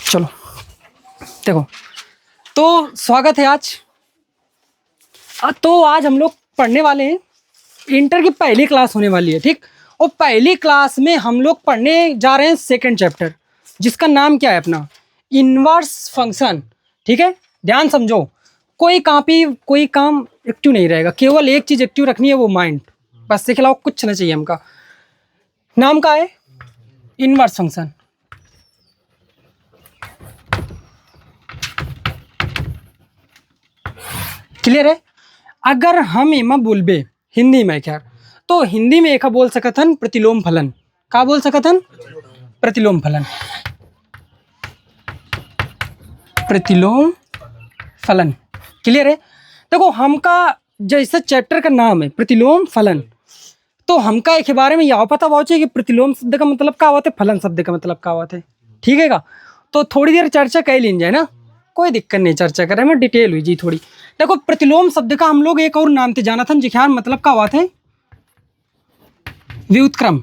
चलो देखो, तो स्वागत है आज। तो आज हम लोग पढ़ने वाले हैं, इंटर की पहली क्लास होने वाली है, ठीक। और पहली क्लास में हम लोग पढ़ने जा रहे हैं सेकंड चैप्टर, जिसका नाम क्या है अपना, इनवर्स फंक्शन। ठीक है, ध्यान समझो, कोई कॉपी कोई काम एक्टिव नहीं रहेगा, केवल एक चीज़ एक्टिव रखनी है, वो माइंड। बस इसके अलावा कुछ नहीं चाहिए हमका। नाम का है इनवर्स फंक्शन। क्लियर है। अगर हम एमा बोलबे हिंदी में, खैर तो हिंदी में एक बोल सकथन प्रतिलोम फलन। का बोल सकथन? प्रतिलोम फलन। प्रतिलोम फलन। क्लियर है। देखो, हमका जैसे चैप्टर का नाम है प्रतिलोम फलन, तो हमका एक बारे में यह पता होना चाहिए कि प्रतिलोम शब्द का मतलब क्या होता है, फलन शब्द का मतलब क्या होता है। ठीक है का? तो थोड़ी देर चर्चा कर ली जाए ना, कोई दिक्कत नहीं, चर्चा करें में डिटेल हुई जी थोड़ी। देखो, प्रतिलोम शब्द का हम लोग एक और नाम से जाना था जिखान, मतलब क्या हुआ थे, व्युत्क्रम।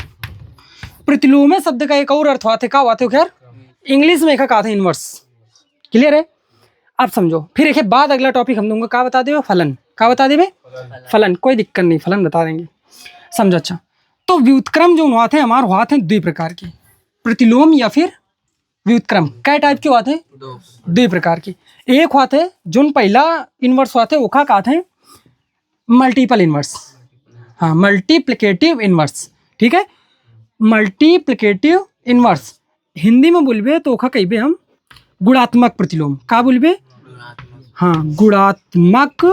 प्रतिलोम शब्द का एक और अर्थ हुआ थे, क्या हुआ थे खैर, इंग्लिश में कहा था इनवर्स। क्लियर है। अब समझो, फिर एक बाद अगला टॉपिक हम दूंगा, क्या बता देवे, फलन। क्या बता देवे? फलन। कोई दिक्कत नहीं, फलन बता देंगे, समझो। अच्छा, तो व्युत्क्रम जो हुआ थे हमारे, हुआ थे दो प्रकार के, प्रतिलोम या फिर व्युत्क्रम। क्या टाइप के हुआ थे? दो प्रकार के। एक हुआ थे जो पहला इनवर्स हुआ थे, वो कहा थे मल्टीपल इनवर्स। हाँ, मल्टीप्लिकेटिव इनवर्स। ठीक है, मल्टीप्लिकेटिव इनवर्स। हिंदी में बोलबे तो ओखा कहिबे हम गुणात्मक प्रतिलोम। का बोलबे? हाँ, गुणात्मक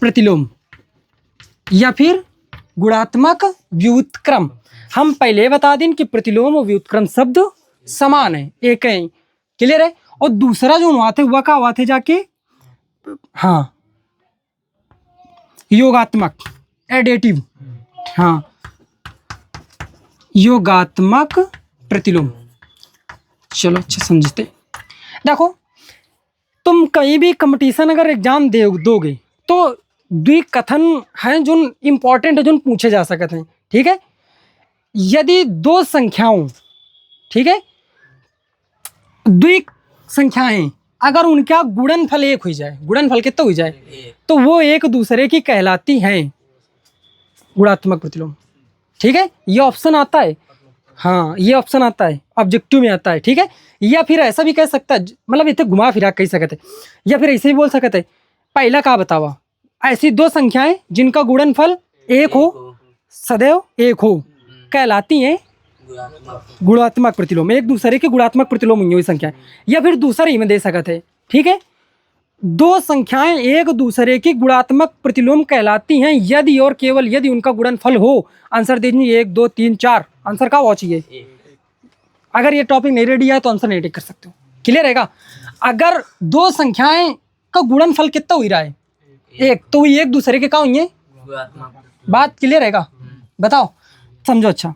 प्रतिलोम या फिर गुणात्मक व्युत्क्रम। हम पहले बता दें कि प्रतिलोम और व्युत्क्रम शब्द समान है, एक है। क्लियर है। और दूसरा जो हुआ थे, वह का हुआ थे जाके, हाँ, योगात्मक, एडेटिव। हाँ, योगात्मक प्रतिलोम। चलो अच्छा समझते। देखो, तुम कहीं भी कंपटीशन अगर एग्जाम दोगे तो द्वि कथन हैं जो इम्पोर्टेंट है, जो पूछे जा सकते हैं। ठीक है, यदि दो संख्याओं, ठीक है, द्वि संख्याएं अगर उनका गुणनफल एक हो जाए, गुणनफल कितना हो जाए, तो वो एक दूसरे की कहलाती हैं गुणात्मक प्रतिलोम। ठीक है, ये ऑप्शन आता है। हाँ, ये ऑप्शन आता है, ऑब्जेक्टिव में आता है। ठीक है, या फिर ऐसा भी कह सकता है, मतलब इतने घुमा फिरा कह सकते, या फिर ऐसे भी बोल सकते, पहला का बतावा, ऐसी दो संख्याएं जिनका गुणनफल एक हो, सदैव एक हो, कहलाती हैं गुणात्मक प्रतिलोम। एक दूसरे के गुणात्मक प्रतिलोम हुई संख्याएं। या फिर दूसरा ही में दे सकते हैं। ठीक है, दो संख्याएं एक दूसरे की गुणात्मक प्रतिलोम कहलाती हैं यदि और केवल यदि उनका गुणनफल हो। आंसर दीजिए 1 2 3 4। आंसर क्या होना चाहिए? अगर ये टॉपिक नहीं रेडी है तो आंसर नहीं टिक कर सकते हो। क्लियर रहेगा। अगर दो संख्याएं का गुणनफल कितना हो रहा है, एक, तो वो एक दूसरे के क्या हुई, बात क्लियर रहेगा। बताओ, समझो। अच्छा,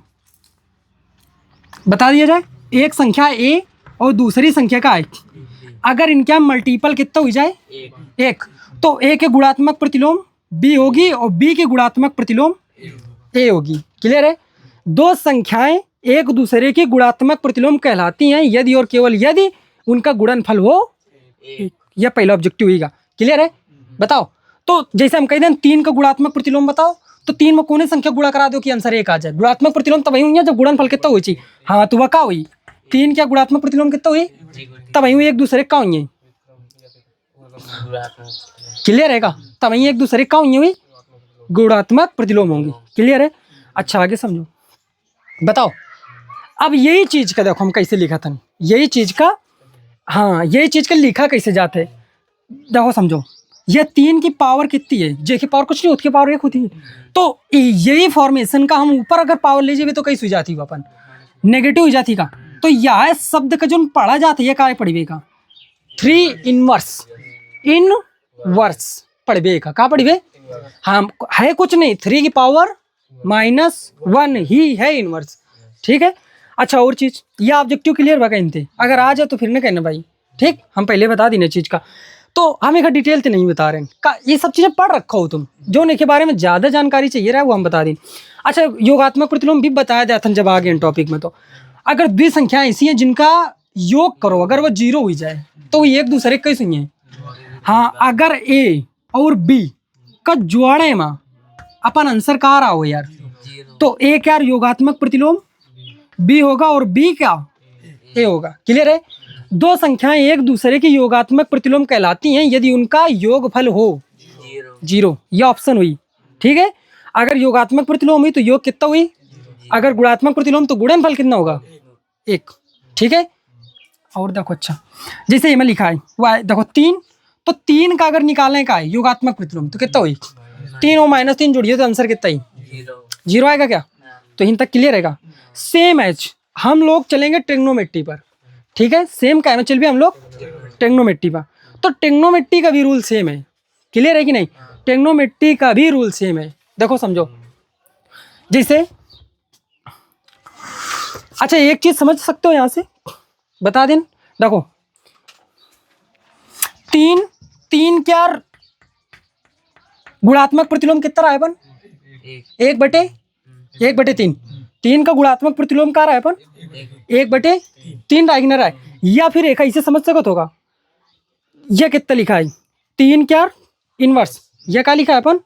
बता दिया जाए, एक संख्या ए और दूसरी संख्या का है, अगर इनका मल्टीपल कितना हो जाए, एक, तो ए के गुणात्मक प्रतिलोम बी होगी और बी के गुणात्मक प्रतिलोम ए होगी। क्लियर है। दो संख्याएं एक दूसरे के गुणात्मक प्रतिलोम कहलाती हैं यदि और केवल यदि उनका गुणनफल हो एक। यह पहला ऑब्जेक्टिव होगा। क्लियर है। बताओ, तो जैसे हम कह दें 3 का गुणात्मक प्रतिलोम बताओ, तो 3 में कौन संख्या गुणा करा दो कि आंसर एक आ जाए। गुणात्मक प्रतिलोम तब वही हुई जब गुणनफल कितना हुई चाहिए। हाँ, तो वह क्या हुई, 3 क्या गुणात्मक प्रतिलोम कितना हुई, तब वही एक दूसरे का हुई। क्लियर रहेगा। तब वही एक दूसरे का हुई गुणात्मक प्रतिलोम होंगी। क्लियर है। अच्छा, आगे समझो। बताओ, अब यही चीज का देखो हम कैसे लिखा था, यही चीज का, हाँ, यही चीज का लिखा कैसे जाते है, देखो समझो। यह 3 की पावर कितनी है, जे की पावर कुछ नहीं, उसकी पावर 1 होती है। तो यही फॉर्मेशन का हम ऊपर अगर पावर ले जाए तो कैसे हो जाती है, अपन नेगेटिव हो जाती का। तो यह शब्द का जो पढ़ा जाता है, क्या पढ़ेगा, 3 इनवर्स, इनवर्स पढ़ेगा। क्या पढ़े, हाँ, है कुछ नहीं, 3 की पावर -1 ही है इनवर्स। ठीक है। अच्छा, और चीज, ये ऑब्जेक्टिव क्लियर बा कहते, अगर आ जाए तो फिर ना कहना भाई, ठीक, हम पहले बता देना चीज का, तो हम एक डिटेल तो नहीं बता रहे हैं। ये सब चीजें पढ़ रखा हो तुम, जो इनके बारे में ज्यादा जानकारी चाहिए रहा है वो हम बता दें। अच्छा, योगात्मक प्रतिलोम भी बताया जाता है जब आगे टॉपिक में। तो अगर द्वि संख्याएं ऐसी हैं जिनका योग करो, अगर वो 0 हो जाए तो वो एक दूसरे के कैसे है। हाँ, अगर ए और बी का जोड़े में अपन आंसर कहाँ रहा हो यार, तो ए क्या योगात्मक प्रतिलोम बी होगा और बी क्या ए होगा। क्लियर है। दो संख्याएं एक दूसरे की योगात्मक प्रतिलोम कहलाती हैं यदि उनका योगफल हो 0। ये ऑप्शन हुई। ठीक है, अगर योगात्मक प्रतिलोम हुई तो योग कितना हुई, अगर गुणात्मक प्रतिलोम तो गुणनफल कितना होगा 1। ठीक है। और देखो अच्छा, जैसे ये में लिखा है वह देखो 3, तो 3 का अगर निकालने का है योगात्मक प्रतिलोम तो कितना हुई 3 और -3 जोड़िए तो आंसर कितना ही 0 आएगा क्या। तो इन तक क्लियर रहेगा। सेम एज हम लोग चलेंगे ट्रिग्नोमेट्री पर। ठीक है, सेम का चल भी हम लोग ट्रिग्नोमेट्री पर, तो ट्रिग्नोमेट्री का भी रूल सेम है। क्लियर है कि नहीं, ट्रिग्नोमेट्री का भी रूल सेम है। देखो समझो, जैसे अच्छा एक चीज समझ सकते हो यहां से बता दें। देखो 3 क्या गुणात्मक प्रतिलोम कितना रहा है अपन 1/3। 3 का गुणात्मक प्रतिलोम क्या रहा है अपन 1/3 डायगोनल है। या फिर एक इसे समझ सकते होगा, यह कितना लिखा है 3 क्या इनवर्स, यह क्या लिखा है अपन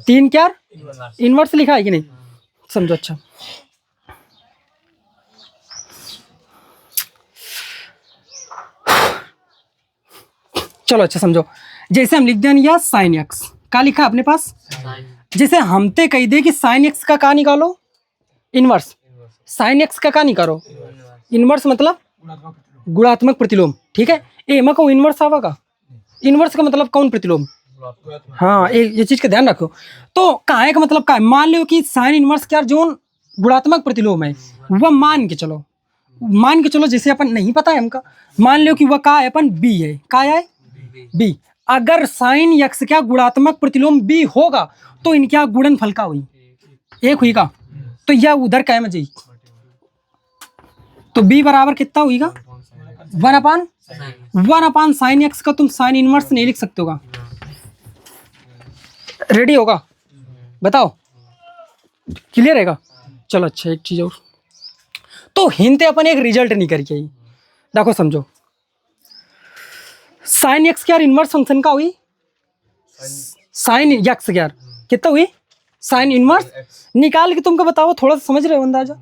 3 क्या इनवर्स लिखा है कि नहीं, समझो। अच्छा चलो अच्छा समझो, जैसे हम लिख दें या साइन एक्स का लिखा है अपने पास, जैसे हमते कह दे कि साइन एक्स का का निकालो इनवर्स, साइन एक्स का निकालो इनवर्स मतलब गुणात्मक प्रतिलोम। ठीक है, ए में कौन इनवर्स आवेगा, इनवर्स का मतलब कौन प्रतिलोम। हाँ, ये चीज का ध्यान रखो। तो काहे का मतलब का है, मान लो कि साइन इनवर्स क्या जो गुणात्मक प्रतिलोम है वह मान के चलो जैसे अपन नहीं पता है हमका, मान लो कि वह का है अपन बी है, का है बी। अगर साइन एक्स क्या गुणात्मक प्रतिलोम बी होगा तो इनका गुणनफल का हुई 1 हुई का, तो यह उधर क्या है जी, तो बी बराबर कितना हुईगा 1/1 साइन एक्स का तुम साइन इनवर्स नहीं लिख सकते होगा। रेडी होगा बताओ, क्लियर रहेगा। चलो अच्छा एक चीज और, तो हिंते अपन एक रिजल्ट नहीं करके आई। देखो समझो, साइन एक्स क्या इनवर्स फंक्शन का हुई साइन एक्स क्या कितना हुई साइन इनवर्स निकाल के तुमको बताओ, थोड़ा सा समझ रहे हो अंदाजा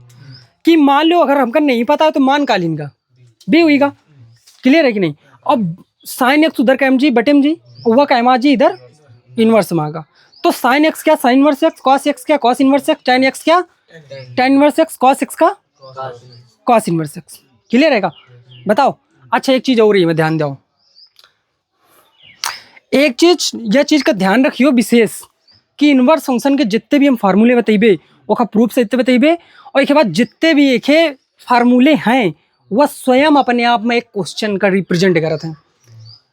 कि मान लो अगर हमको नहीं पता है तो मान का लिनगा बी हुईगा। क्लियर है कि नहीं। अब साइन एक्स उधर का एम जी बटे एम जी, वह का एम जी इधर इनवर्स में आएगा, तो साइन एक्स क्या sine inverse x, cos x क्या cos inverse x, tan x क्या tan inverse x, cos x का कॉस इनवर्स एक्स। क्लियर रहेगा बताओ। अच्छा एक चीज और ही मैं ध्यान दो, एक चीज यह चीज का ध्यान रखियो विशेष कि इनवर्स फंक्शन के जितने भी हम फार्मूले बताइबे वो का प्रूफ से इतने बताइबे, और एक बाद जितने भी एक फार्मूले हैं वह स्वयं अपने आप में एक क्वेश्चन का रिप्रेजेंट करते हैं।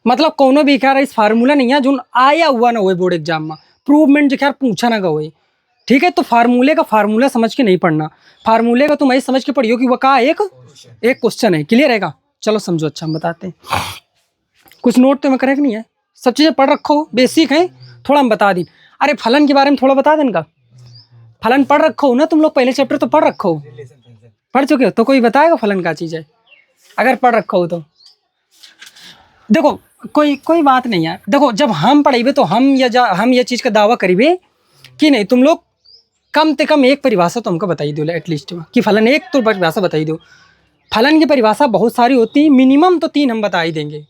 मतलब कोनो भी खैर इस फार्मूला नहीं है जो आया हुआ ना हो बोर्ड एग्जाम में, प्रूवमेंट जो खैर पूछा ना गए। ठीक है, तो फार्मूले का फार्मूला समझ के नहीं पढ़ना, फार्मूले का तुम ऐसे समझ के पढ़ियो कि वह का एक क्वेश्चन है। क्लियर रहेगा। चलो समझो अच्छा हम बताते हैं, कुछ नोट तो मैं करेक्ट नहीं है, सब चीज़ें पढ़ रखो बेसिक है, थोड़ा हम बता दी। अरे फलन के बारे में थोड़ा बता देना, फलन पढ़ रखो हो ना तुम लोग, पहले चैप्टर तो पढ़ रखो, पढ़ चुके हो तो कोई बताएगा फलन का चीज़ है अगर पढ़ रखो हो तो। देखो कोई बात नहीं है, देखो जब हम पढ़ेबे तो हम ये चीज़ का दावा करीबे कि नहीं तुम लोग कम से कम एक परिभाषा तो हमको बताई दो एटलीस्ट कि फलन एक तो परिभाषा बताई दो। फलन की परिभाषा बहुत सारी होती है, मिनिमम तो 3 हम बता ही देंगे,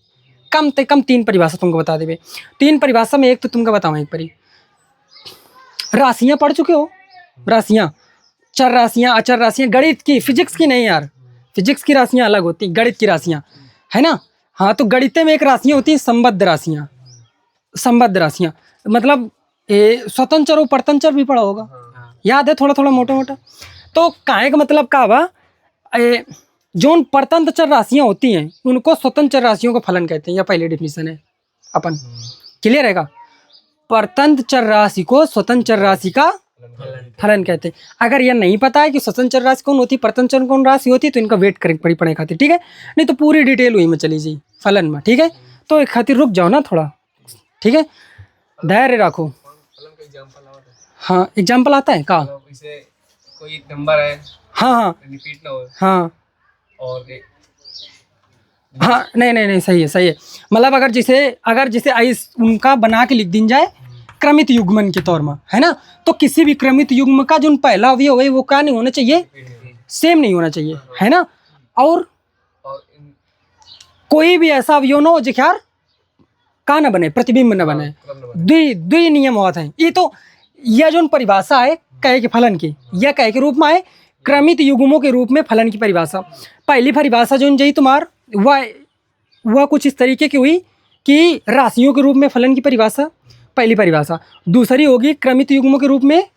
कम से कम 3 परिभाषा तुमको बता देंगे। 3 परिभाषा में एक तो तुमको बताऊँ, एक परी राशियाँ पढ़ चुके हो, राशियाँ चर राशियाँ अचर राशियाँ, गणित की फिजिक्स की नहीं यार, फिजिक्स की राशियाँ अलग होती हैं, गणित की राशियाँ है ना। हाँ तो गणित में एक राशियाँ होती हैं संबद्ध राशियाँ, संबद्ध राशियाँ मतलब स्वतंत्र और परतंत्र भी पढ़ा होगा, याद है थोड़ा थोड़ा मोटा मोटा। तो काहे का मतलब का बा, जो परतंत्र चर राशियाँ होती हैं उनको स्वतंत्र राशियों का फलन कहते हैं, यह पहले डिफिनीशन है अपन। क्लियर रहेगा, परतंत्र चर राशि को स्वतंत्र चर राशि का फलन कहते हैं। अगर यह नहीं पता है कि स्वतंत्र चर राशि कौन होती है परतंत्र चर कौन राशि होती है तो इनका वेट करें पड़ी पड़े खातिर, ठीक है, नहीं तो पूरी डिटेल हुई में चली जी फलन में। ठीक है, तो एक खातिर रुक जाओ ना थोड़ा, ठीक है, धैर्य रखो। हाँ एग्जाम्पल आता है का, कोई नंबर है हाँ हाँ रिपीट ना हो हाँ और हाँ नहीं नहीं नहीं, सही है सही है। मतलब अगर जिसे आइस उनका बना के लिख दी जाए क्रमित युग्मन के तौर में, है ना, तो किसी भी क्रमित युग्म का जो पहला अवयव है वो क्या नहीं होना चाहिए, सेम नहीं होना चाहिए, है ना। और कोई भी ऐसा अवयव न हो जिखार का न बने, प्रतिबिंब न बने। द्वि नियम होते हैं ये। तो यह जो परिभाषा है कहे के फलन की, यह कहे के रूप में है क्रमित युग्मों के रूप में फलन की परिभाषा। पहली परिभाषा जो जही तुम्हार वह कुछ इस तरीके की हुई कि राशियों के रूप में फलन की परिभाषा, पहली परिभाषा। दूसरी होगी क्रमित युग्मों के रूप में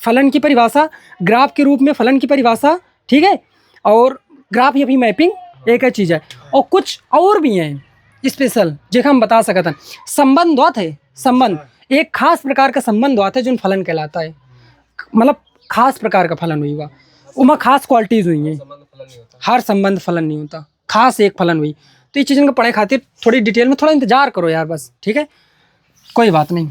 फलन की परिभाषा, ग्राफ के रूप में फलन की परिभाषा, ठीक है। और ग्राफ या फिर मैपिंग एक ही चीज़ है। और कुछ और भी हैं स्पेशल जो हम बता सकते हैं। संबंध होता है, संबंध एक खास प्रकार का संबंध होता है जो फलन कहलाता है। मतलब खास प्रकार का फलन हुई, उमा खास क्वालिटीज हुई हैं। हर संबंध फलन नहीं होता, खास एक फलन हुई। तो ये चीज़ों को पढ़े खातिर थोड़ी डिटेल में थोड़ा इंतजार करो यार, बस ठीक है, कोई बात नहीं।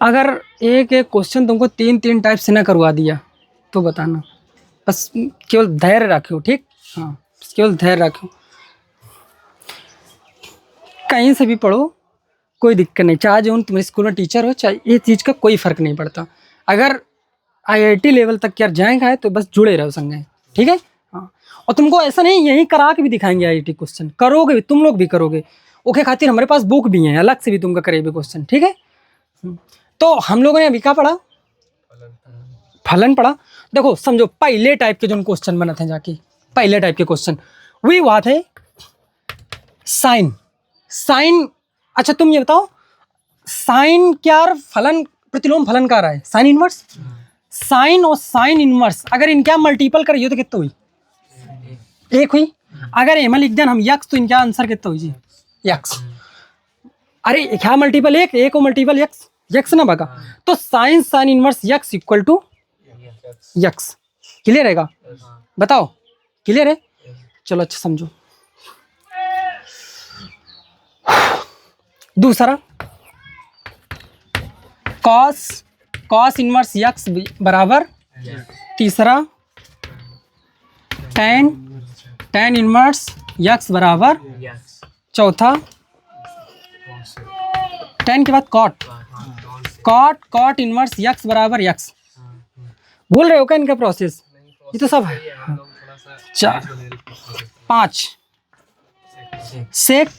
अगर एक एक क्वेश्चन तुमको तीन टाइप से ना करवा दिया तो बताना, बस केवल धैर्य रखो, ठीक। हाँ, केवल धैर्य रखो, कहीं से भी पढ़ो कोई दिक्कत नहीं। चाहे जो तुम्हारे स्कूल में टीचर हो, चाहे ये चीज़ का कोई फ़र्क नहीं पड़ता। अगर IIT लेवल तक यार जाएगा है तो बस जुड़े रहो संगे, ठीक है। हाँ, और तुमको ऐसा नहीं यहीं करा के भी दिखाएंगे IIT क्वेश्चन, करोगे भी तुम लोग भी करोगे। ओके, खातिर हमारे पास बुक भी हैं अलग से भी तुमका करेंगे क्वेश्चन, ठीक है। तो हम लोगों ने अभी क्या पढ़ा, फलन पढ़ा। देखो समझो पहले टाइप के जो क्वेश्चन बना थे जाके, पहले टाइप के क्वेश्चन वही बात है साइन। साइन, अच्छा तुम ये बताओ साइन क्या फलन प्रतिलोम फलन का रहा है, साइन इनवर्स। साइन और साइन इनवर्स अगर इनका मल्टीपल करिए तो कितना हुई, एक हुई। अगर एम लिख दें हम यक्स तो इनका आंसर कितना हुई जी, यक्स। अरे क्या मल्टीपल एक और मल्टीपल यक्स, यक्स ना बगा। तो sine sine inverse x equal to x. Clear रहेगा, बताओ क्लियर है। चलो अच्छा समझो। दूसरा कॉस इनवर्स यक्स बराबर, तीसरा टेन इनवर्स यक्स बराबर, चौथा टेन के बाद कॉट इनवर्स यक्स बराबर यक्स। भूल रहे हो क्या इनका प्रोसेस, ये तो सब है। 5 सेक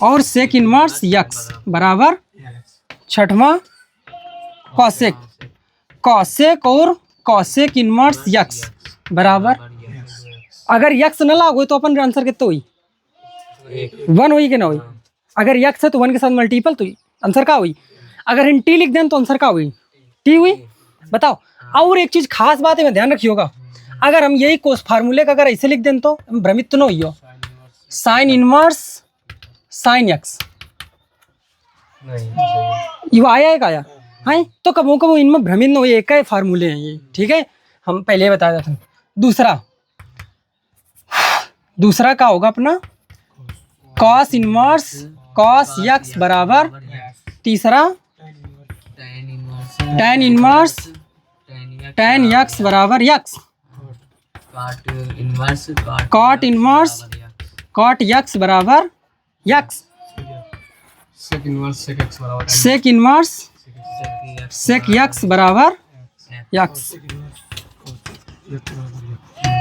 और सेक इनवर्स यक्स बराबर, छठवां कॉसेक और कॉसेक इनवर्स यक्स बराबर। अगर यक्स न लागो तो अपन आंसर कितना हुई, 1 हुई कि ना हुई। अगर यक्स है तो 1 के साथ मल्टीपल तो आंसर क्या हुई। अगर हम टी लिख दें तो आंसर क्या हुई, टी हुई। बताओ। और एक चीज खास बात है मैं ध्यान रखिएगा, अगर हम यही कोस फार्मूले का अगर ऐसे लिख दें तो भ्रमित तो न हुई हो, साइन इनवर्स साइन यक्स ये आया है क्या है। तो कबो कबो इनमें भ्रमित न हो, एक ही फार्मूले हैं ये, ठीक है। हम पहले बताया था। दूसरा क्या होगा अपना, कॉस इनवर्स कॉस यक्स बराबर, तीसरा टेन इनवर्स टेन यक्स बराबर x, cot inverse cot x बराबर x, sec inverse sec x बराबर x,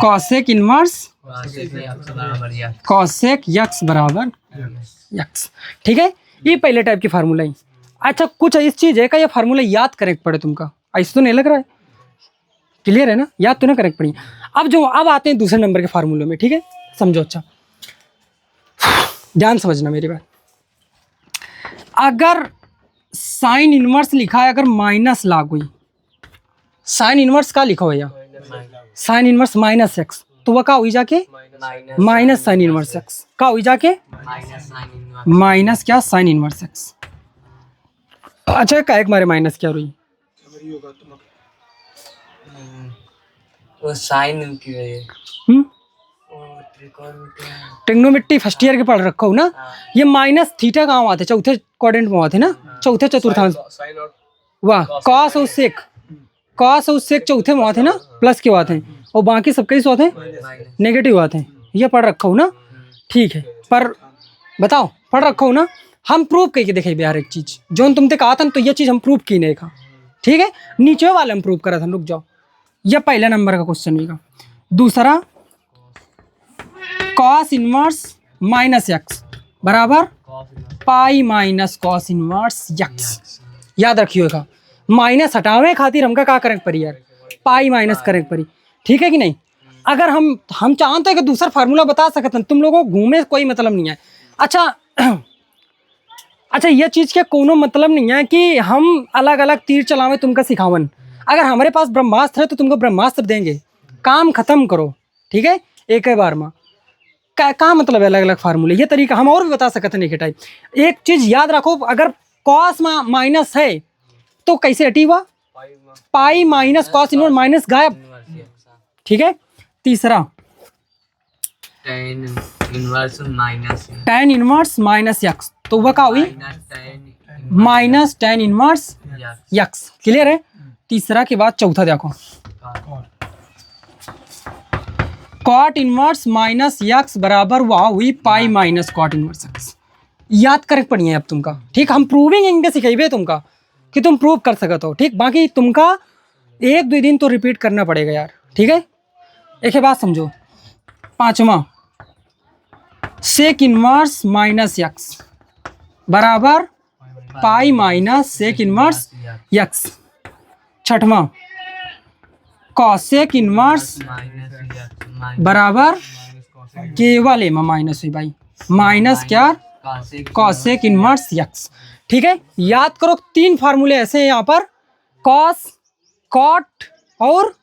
cosec inverse cosec x बराबर यक्स, ठीक है। ये पहले टाइप की फार्मूला है। अच्छा कुछ इस चीज़ है का ये फार्मूला याद करेक्ट पड़े तुमका, ऐसा तो नहीं लग रहा है, क्लियर है ना, याद तो ना करेक्ट पड़ी। अब आते हैं दूसरे नंबर के फार्मूले में, ठीक है। समझो, अच्छा ध्यान समझना मेरी बात। अगर साइन इनवर्स लिखा है, अगर माइनस लागू, साइन इनवर्स का लिखा हुआ साइन इनवर्स माइनस एक्स, तो वह का हुई जाके माइनस साइन इनवर्स एक्स, का हुई जाके माइनस क्या साइन इनवर्स एक्स। अच्छा का एक मारे माइनस क्या हुई, वो साइन की है। ट्रिग्नोमेट्री फर्स्ट ईयर के पढ़ रखा हूँ ना। ये माइनस थीटा कहाँ आते, चौथे क्वाड्रेंट में आते ना, चौथे चतुर्थांश। वाह, कॉस और सेक कॉस और सेक चौथे में आते हैं ना, प्लस के आते हैं, और बाकी सब कई आते हैं नेगेटिव आते हैं। ये पढ़ रखा हूँ ना, ठीक है। पर बताओ पढ़ रखा हूँ ना, हम प्रूव करके देखे यार एक चीज जो तुमने कहा था, तो ये चीज हम प्रूव की नहीं का, ठीक है। नीचे वाले हम प्रूव करा था, रुक जाओ। यह पहला नंबर का क्वेश्चन होगा। दूसरा कॉस इनवर्स माइनस एक्स बराबर pi minus cos inverse x. याद रखिएगा, माइनस हटावे खातिर हमका क्या करें पड़ी यार, पाई माइनस करें पड़ी, ठीक है कि नहीं। अगर हम चाहते हैं कि दूसरा फार्मूला बता सकते हैं, तुम लोगों को घूमे कोई मतलब नहीं है। अच्छा ये चीज़ के कोनो मतलब नहीं है कि हम अलग अलग तीर चलावे तुमका सिखावन। अगर हमारे पास ब्रह्मास्त्र है तो तुमको ब्रह्मास्त्र देंगे, काम खत्म करो, ठीक है, एक ही बार में। क्या मतलब है अलग अलग फार्मूले, ये तरीका हम और भी बता सकते हैं। टाइप एक चीज़ याद रखो, अगर कॉस में माइनस है तो कैसे हटी हुआ, pi minus cos inverse minus गायब, ठीक है। तीसरा टेन इनवर्स माइनस एक्स, तो वह क्या हुई minus ten inverse x, clear है। तीसरा के बाद चौथा देखो, कॉट इनवर्स माइनस एक्स बराबर वह हुई pi minus cot inverse x. याद कर पड़ी है अब तुमका, ठीक। हम प्रूविंग इंगे सिखेबे तुमका कि तुम प्रूव कर सकते हो, ठीक। बाकी तुमका एक दो दिन तो रिपीट करना पड़ेगा यार, ठीक है। एक बात समझो, पांचवा सेक इनवर्स माइनस एक्स बराबर pi minus sec inverse x. छठवां कॉसेक इनवर्स बराबर केवल एम माइनस हुई भाई, माइनस क्या कॉसेक इनवर्स एक्स, ठीक है। याद करो तीन फार्मूले ऐसे हैं यहाँ पर, कॉस कॉट और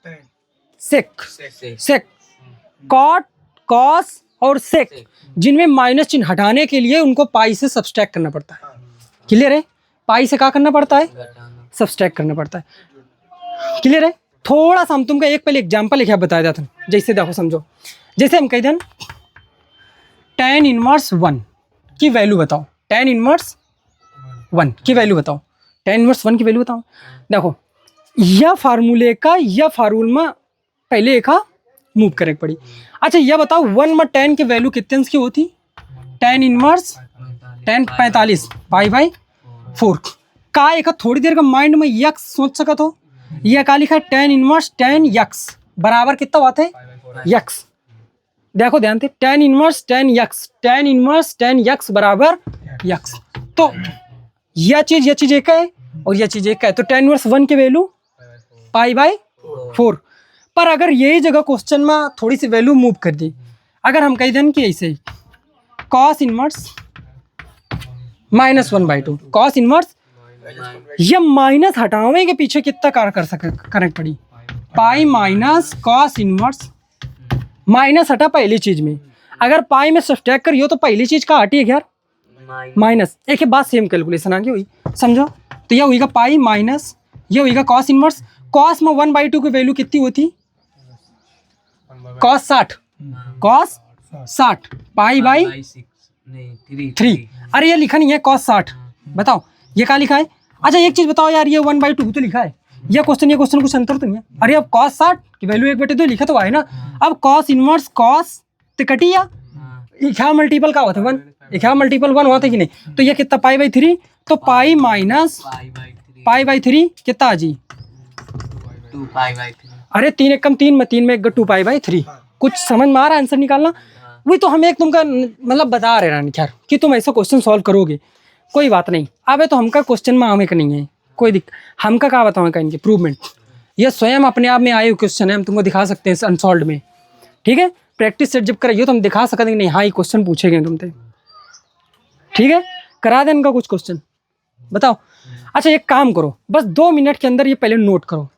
सेक, कॉट कॉस और सेक, जिनमें माइनस चिन्ह हटाने के लिए उनको पाई से सब्सट्रैक्ट करना पड़ता है, क्लियर है। पाई से क्या करना पड़ता है, सब्सट्रैक्ट करना पड़ता है, क्लियर है। थोड़ा सा हम तुमको एक पहले एग्जांपल लिखा बताया जाता है, जैसे देखो समझो, जैसे हम कहते हैं tan इनवर्स 1 की वैल्यू बताओ, tan इनवर्स 1 की वैल्यू बताओ, tan इनवर्स 1 की वैल्यू बताओ। देखो यह फार्मूले का यह फार्मूला पहले एक मूव करें पड़ी। अच्छा यह बताओ 1 में tan की वैल्यू कितने अंश की होती, tan inverse tan 45 pi by 4 का। एक थोड़ी देर का माइंड में यक्स सोच सकत हो, यह का लिखा है tan इनवर्स tan यक्स बराबर कितना बात है यक्स। देखो ध्यान से tan इनवर्स tan यक्स बराबर यक्स। तो यह चीज एक है और यह चीज एक है, तो tan इनवर्स 1 की वैल्यू पाई बाई 4। पर अगर यही जगह क्वेश्चन में थोड़ी सी वैल्यू मूव कर दी, अगर हम कह दें कि ऐसे cos इनवर्स -1/2, cos इनवर्स, यह माइनस हटावे के पीछे कितना कार्य कर सके करेक्ट पड़ी, pi minus cos inverse, minus हटा पहली चीज में, अगर पाई में सब्सट्रैक्ट करियो तो पहली चीज का हटी है यार माइनस। एक बात सेम कैलकुलेशन आगे हुई, समझो। तो यह हुईगा पाई माइनस, यह हुईगा कॉस इनवर्स। कॉस में 1/2 की वैल्यू कितनी होती, कॉस 60 पाई बाई 3। अरे ये लिखा नहीं है कॉस 60, बताओ ये क्या लिखा है। अच्छा एक चीज बताओ यार, ये 1/2 तो लिखा है, ये क्वेश्चन कुछ अंतर तो नहीं है। अरे अब cos 60 की वैल्यू 1/2 लिखा तो है ना। अब cos इनवर्स cos तो कटिया, क्या मल्टीपल का होता है 1, क्या मल्टीपल 1 होता है कि नहीं। तो ये कितना पाई बाई 3, तो पाई माइनस पाई बाई 3 कितना आ जी 2 पाई बाई 3। अरे 3 एकम 3 में 3 में 1 2 पाई बाई 3। कुछ समझ में आ रहा है आंसर निकालना, वही तो हम एक तुमका मतलब बता रहे हैं खैर कि तुम ऐसा क्वेश्चन सॉल्व करोगे, कोई बात नहीं। अब तो हमका क्वेश्चन में आने का नहीं है कोई दिक्कत, हमका क्या बताओ का इनके प्रूवमेंट, ये स्वयं अपने आप में आए हुए क्वेश्चन है, हम तुमको दिखा सकते हैं अनसॉल्व में, ठीक है। प्रैक्टिस सेट जब कराइए तो हम दिखा सकते हैं कि नहीं हाँ ये क्वेश्चन पूछेंगे तुमसे, ठीक है। करा दें इनका कुछ क्वेश्चन बताओ। अच्छा एक काम करो, बस 2 मिनट के अंदर ये पहले नोट करो,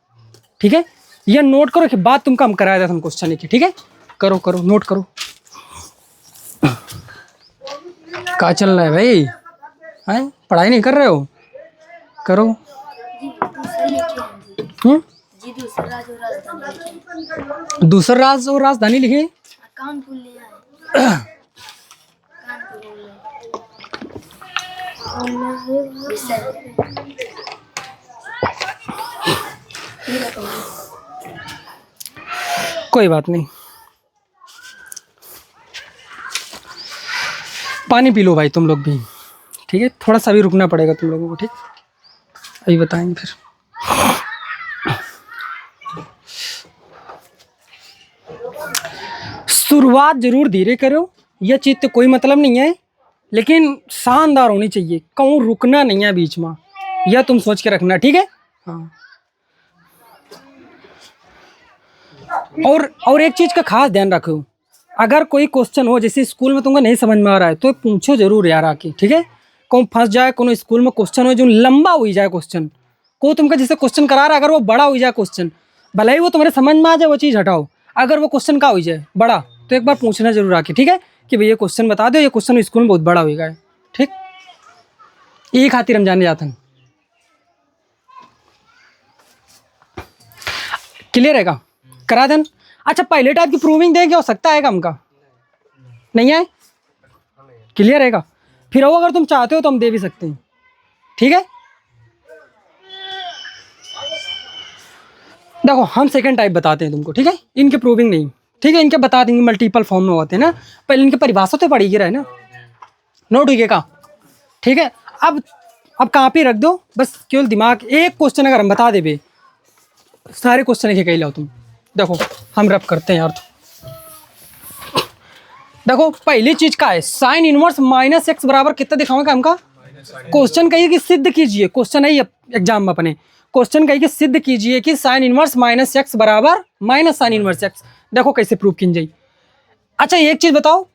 ठीक है। ये नोट करो के बाद तुमको हम कराया था क्वेश्चन लिखे, ठीक है। करो करो नोट करो, क्या चल रहा है भाई, हैं पढ़ाई नहीं कर रहे हो, करो। दूसरा राज और राजधानी लिखे, कोई बात नहीं, पानी पी लो भाई तुम लोग भी, ठीक है? थोड़ा सा भी रुकना पड़ेगा तुम लोगों को, ठीक? अभी बताएंगे फिर। शुरुआत जरूर धीरे करो, यह चीज़ तो कोई मतलब नहीं है, लेकिन शानदार होनी चाहिए, कहूँ रुकना नहीं है बीच में, यह तुम सोच के रखना, ठीक है? हाँ। और एक चीज़ का खास ध्यान रखो, अगर कोई क्वेश्चन हो जैसे स्कूल में तुमको नहीं समझ में आ रहा है तो पूछो जरूर यार आके, ठीक है? कौन फंस जाए, कोनो स्कूल में क्वेश्चन हो जो लंबा हो जाए क्वेश्चन, को तुमको जैसे क्वेश्चन करा रहा है, अगर वो बड़ा हो जाए क्वेश्चन, भले ही वो तुम्हारे समझ में आ जाए वो चीज़ हटाओ, अगर वो क्वेश्चन का हो जाए बड़ा तो एक बार पूछना जरूर आके, ठीक है? कि भैया क्वेश्चन बता दो, ये क्वेश्चन स्कूल में बहुत बड़ा हो गया है, ठीक? ये खातिर हम जाने जाते हैं। क्लियर है का? करा दें। अच्छा, पहले टाइप की प्रूविंग दें, क्या हो सकता है काम का? नहीं है? क्लियर है का? फिर वो अगर तुम चाहते हो तो हम दे भी सकते हैं, ठीक है? देखो हम सेकंड टाइप बताते हैं तुमको, ठीक है? इनके प्रूविंग नहीं, ठीक है? इनके बता देंगे, मल्टीपल फॉर्म में होते हैं ना, पहले इनके परिभाषा तो पढ़ी रहा है ना, नोट हुई का? ठीक है? अब कॉपी रख दो, बस केवल दिमाग, एक क्वेश्चन अगर हम बता दे बे, सारे क्वेश्चन लिखे कहीं लाओ तुम। देखो हम रब करते हैं यार, देखो पहली चीज का है साइन इनवर्स माइनस एक्स बराबर कितना दिखाऊंगा हमका? क्वेश्चन कहिए कि सिद्ध कीजिए, क्वेश्चन है एग्जाम में अपने, क्वेश्चन कहिए कि सिद्ध कीजिए कि साइन इनवर्स माइनस एक्स बराबर माइनस साइन इनवर्स एक्स। देखो कैसे प्रूव की जाए। अच्छा एक चीज बताओ,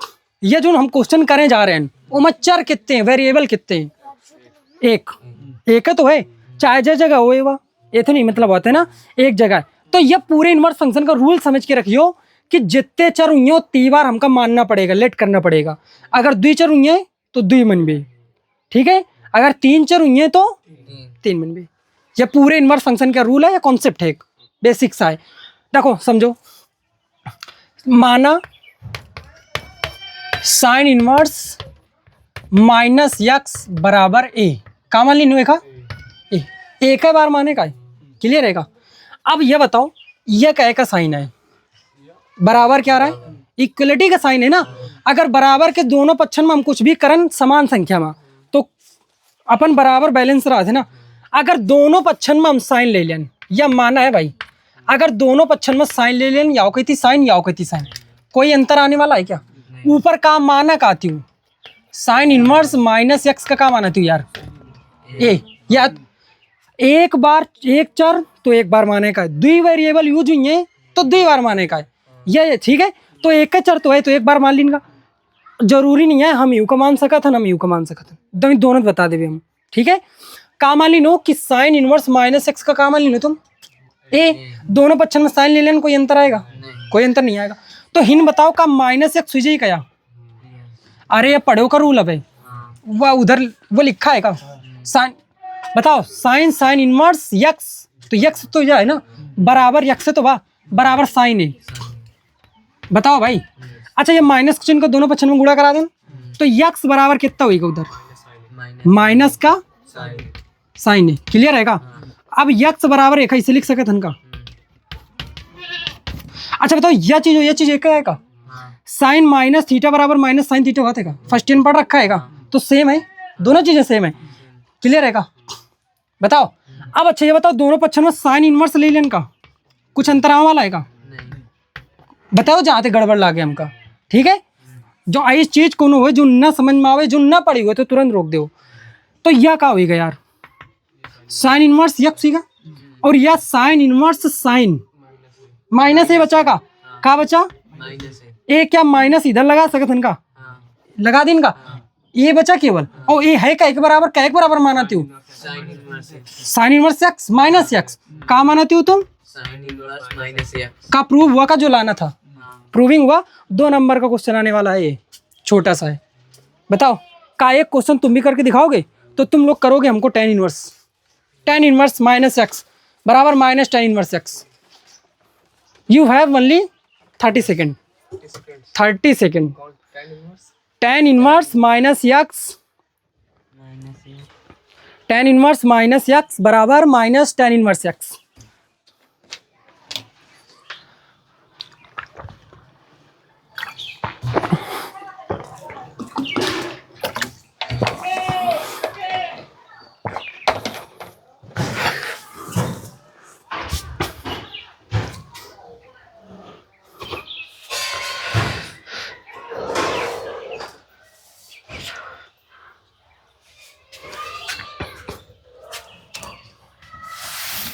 ये जो हम क्वेश्चन करें जा रहे हैं वो चर कितने हैं, वेरिएबल कितने हैं? एक है तो है, चाहे जगह जगह हो ये तो नहीं मतलब होता है ना, एक जगह। तो ये पूरे इनवर्स फंक्शन का रूल समझ के रखियो कि जितने चर हुई हो 3 बार हमका मानना पड़ेगा, लेट करना पड़ेगा। अगर 2 चर हुई है तो 2 मन बे, ठीक है? अगर 3 चर हुई है तो 3 मन बे। ये पूरे इनवर्स फंक्शन का रूल है, या कॉन्सेप्ट है, बेसिक सा है। देखो समझो, माना साइन इनवर्स माइनस एक्स बराबर ए, का मान ली का ए का बार माने का है, क्लियर है का? अब ये बताओ, ये क्या का साइन है, बराबर क्या रहा है? इक्वलिटी का साइन है ना। अगर बराबर के दोनों पक्षन में हम कुछ भी करन समान संख्या में तो अपन बराबर बैलेंस रहा थे ना। अगर दोनों पक्षन में हम साइन ले लें, या माना है भाई, अगर दोनों पक्षन में साइन ले लें, याओ कहती साइन याओ कहती साइन, कोई अंतर आने वाला है क्या? ऊपर का माना का आती हूँ, साइन इनवर्स माइनस एक्स का माना थी यार ए, या एक बार एक चर तो एक बार माने का है, 2 वेरिएबल यूज हुई है तो 2 बार माने का है, ये ठीक है? तो एक का चर तो है तो एक बार मान लीन, जरूरी नहीं है हम यू का मान सकत हम यू का मान सकत हम, दोनों बता देवे हम, ठीक है? का मान लीनो कि साइन इनवर्स माइनस एक्स का मान लीनो तुम ए, दोनों पक्षन में साइन ले लेना, कोई अंतर आएगा? कोई अंतर नहीं आएगा। तो हिन बताओ का माइनस एक्स हुई क्या? अरे ये पढ़ो का रूल है भाई, वह उधर वो लिखा है का? साइन बताओ, साइन साइन इनवर्स यक्स, तो यक्स तो यह है ना, बराबर यक्स है तो वाह बराबर साइन है, बताओ भाई। अच्छा ये माइनस चिन्ह को दोनों पक्षन में गुणा करा दें तो यक्स बराबर कितना होगा उधर? माइनस का साइन है, क्लियर है का? अब यक्स बराबर एक इसे लिख सकते हैं का? अच्छा बताओ यह चीज एक है का? साइन माइनस थीटा बराबर माइनस साइन थीटा होता है का? फर्स्ट इन पढ़ रखा है का? तो सेम है, दोनों चीजें सेम है, क्लियर है का? बताओ। अब अच्छा ये बताओ, दोनों पक्षों में साइन इनवर्स ले लेने का कुछ अंतराव वाला है का? बताओ जहाँ तक गड़बड़ लागे हमका, ठीक है? जो इस चीज को हो जो ना समझ में आवे, जो ना पड़ी हुई तो तुरंत रोक दो। तो यह का होगा यार, साइन इनवर्स यक्स होगा, और यह साइन इनवर्स साइन माइनस ए बचा का बचा? ए क्या माइनस इधर लगा सकते हैं का? लगा दिन का, ये बचा केवल, और ये है का एक बराबर मानाती हूँ sign inverse x minus x का मानाती हूँ तुम? साइन इनवर्स माइनस एक्स का प्रूव हुआ का जो लाना था, प्रूविंग हुआ। 2 नंबर का क्वेश्चन आने वाला है, ये छोटा सा है। बताओ का एक क्वेश्चन तुम भी करके दिखाओगे तो तुम लोग करोगे हमको टेन इनवर्स माइनस एक्स बराबर minus ten inverse x. You have only 30 second, 30 second. Tan inverse minus x, tan inverse minus x बराबर माइनस टेन इनवर्स एक्स।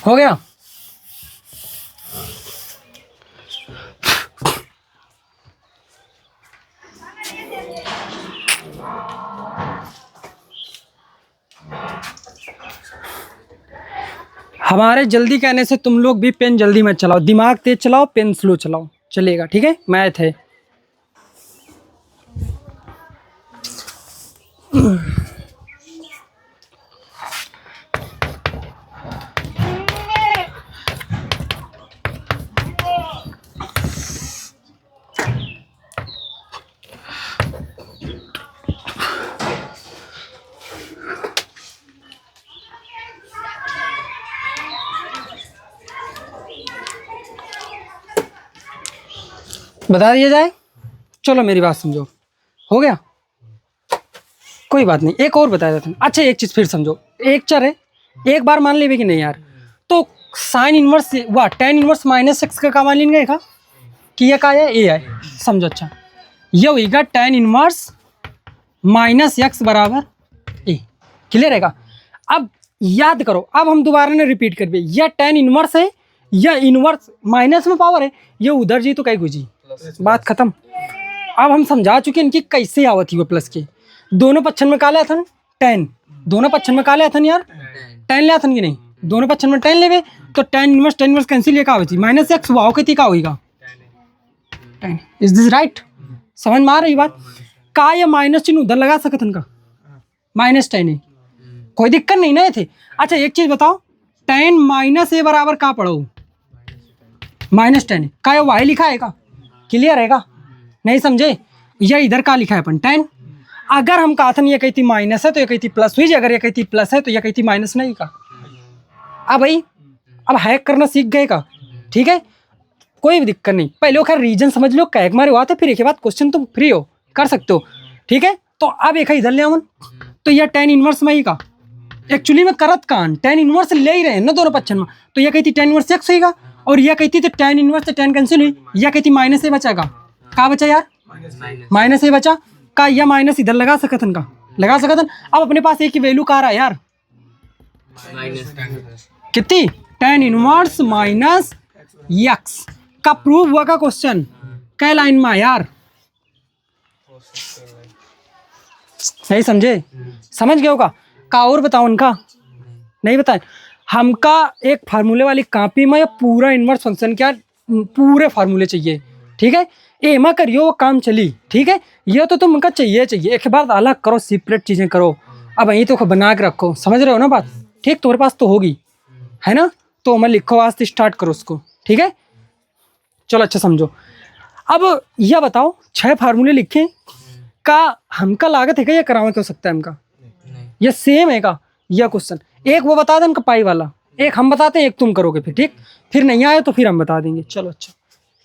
हो गया। हमारे जल्दी कहने से तुम लोग भी पेन जल्दी मत चलाओ, दिमाग तेज चलाओ, पेन स्लो चलाओ, चलेगा, ठीक है। मैथ है। बता दिया जाए, चलो मेरी बात समझो, हो गया, कोई बात नहीं, एक और बताया जाता है। अच्छा एक चीज़ फिर समझो, एक चर है, एक बार मान लेवे कि नहीं यार, तो साइन इनवर्स वाह टेन इनवर्स माइनस एक्स का मान लेंगे का कि ये का है, ए है, समझो। अच्छा ये होगा टेन इनवर्स माइनस एक्स बराबर ए, क्लियर रहेगा। अब याद करो, अब हम दोबारा ने रिपीट कर, यह टेन इनवर्स है, यह इनवर्स माइनस में पावर है, ये उधर जी तो कहीं गुजी, बात खत्म। अब हम समझा चुके इनकी कैसे आवत थी वो प्लस के, दोनों पक्षन में काले अथन टेन, दोनों पक्षन में काले अथन यार, टेन ले अथन की नहीं, दोनों पक्षन में टेन लेवे तो टेन इनवर्स कैंसिल, ये का होती माइनस एक्स वाओ के का होगा टेन। Is this right? समझ में आ रही बात? का ये माइनस चिन्ह उधर लगा सकत का, माइनस टेन है, कोई दिक्कत नहीं ना थे। अच्छा एक चीज बताओ, टेन माइनस ए बराबर का पढ़ो, माइनस टेन का ये वाई लिखा है का, क्लियर है का, नहीं समझे? यह इधर का लिखा है अपन टेन। अगर हम कहा था ये कहती माइनस है तो ये कहती प्लस हुई, अगर ये कहती प्लस है तो ये कहती माइनस नहीं का। अब भाई अब हैक करना सीख गए का, ठीक है, कोई भी दिक्कत नहीं। पहले खैर रीजन समझ लो, कैक मारे हुआ था, फिर एक बाद क्वेश्चन तुम फ्री हो कर सकते हो, ठीक है। तो अब एक इधर ले आओ, तो यह टेन इनवर्स में ही का एक्चुअली में करत कान टेन इनवर्स ले ही रहे हैं ना दोनों पक्षन में, तो यह कहती टेन इनवर्स एक्स होगा, और यह कहती तो टेन इनवर्स से टेन कैंसिल हुई, यह कहती माइनस ए बचाएगा, का बचा यार माइनस ए बचा का, यह माइनस इधर लगा सकतन का, लगा सकतन। अब अपने पास एक ही वैल्यू का आ रहा है यार, कितनी, टेन इनवर्स माइनस एक्स का प्रूव हुआ का क्वेश्चन कै लाइन में यार, नहीं समझे? समझ गए होगा का, और बताओ उनका नहीं बताए। हमका एक फार्मूले वाली कॉपी में पूरा इनवर्स फंक्शन क्या पूरे फार्मूले चाहिए, ठीक है, एमा करियो वो काम चली, ठीक है। ये तो तुमका चाहिए एक बार अलग करो, सेपरेट चीज़ें करो, अब यहीं तो बना के रखो, समझ रहे हो ना बात, ठीक, तुम्हारे पास तो होगी है ना, तो मैं लिखो आज से स्टार्ट करो उसको, ठीक है। चलो अच्छा समझो। अब यह बताओ 6 फार्मूले लिखे का हमका लागत है क्या, ये करावा क्या हो सकता है हमका, ये सेम है का, यह क्वेश्चन एक वो बता दें पाई वाला, एक हम बताते हैं, एक तुम करोगे, फिर ठीक, फिर नहीं आए तो फिर हम बता देंगे। चलो अच्छा,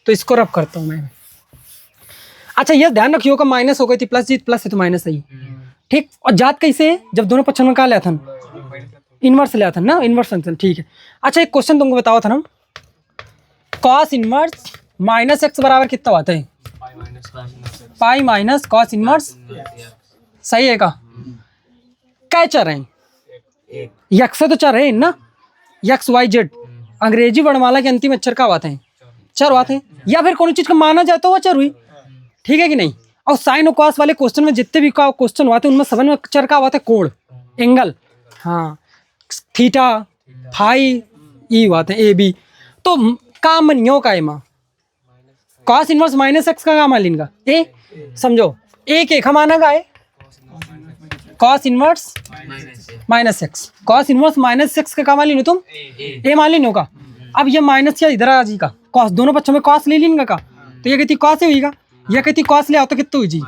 तो इसको रब करता हूँ मैं। अच्छा ये ध्यान रखियो का माइनस हो गई थी, प्लस जी प्लस है तो माइनस सही, ठीक। और जात कैसे है, जब दोनों पक्षों में का लिया था, इनवर्स लिया था ना, इनवर्स फंक्शन, ठीक है। अच्छा एक क्वेश्चन तुमको बताओ था ना, कॉस इनवर्स माइनस एक्स बराबर कितना आता है, पाई माइनस कॉस इनवर्स, सही है का, क्या चर है, यक्स से तो चर है ना, यक्स वाई जेड, अंग्रेजी वर्णमाला के अंतिम अक्षर का आते हैं, चर आते हैं, या फिर कोई चीज का माना जाए तो वो चर हुई, ठीक है कि नहीं। और साइन और कॉस वाले क्वेश्चन में जितने भी क्वेश्चन हुआ थे उनमें सब में चर का हुआ था कोण, एंगल, हाँ, थीटा फाई ई हुआ थे ए बी, तो का मनियो का एमा कॉस इनवर्स माइनस एक्स का मान लेगा ए, समझो एक एक माना का है cos inverse minus x, cos inverse minus x का मान लीनो तुम ए मान लीनो का। अब ये माइनस क्या इधर आ जी का, कॉस दोनों बच्चों में कॉस ले लेंगे का, तो ये कहती कॉस हुई का, यह कहती कॉस ले आओ तो कितना हुई जी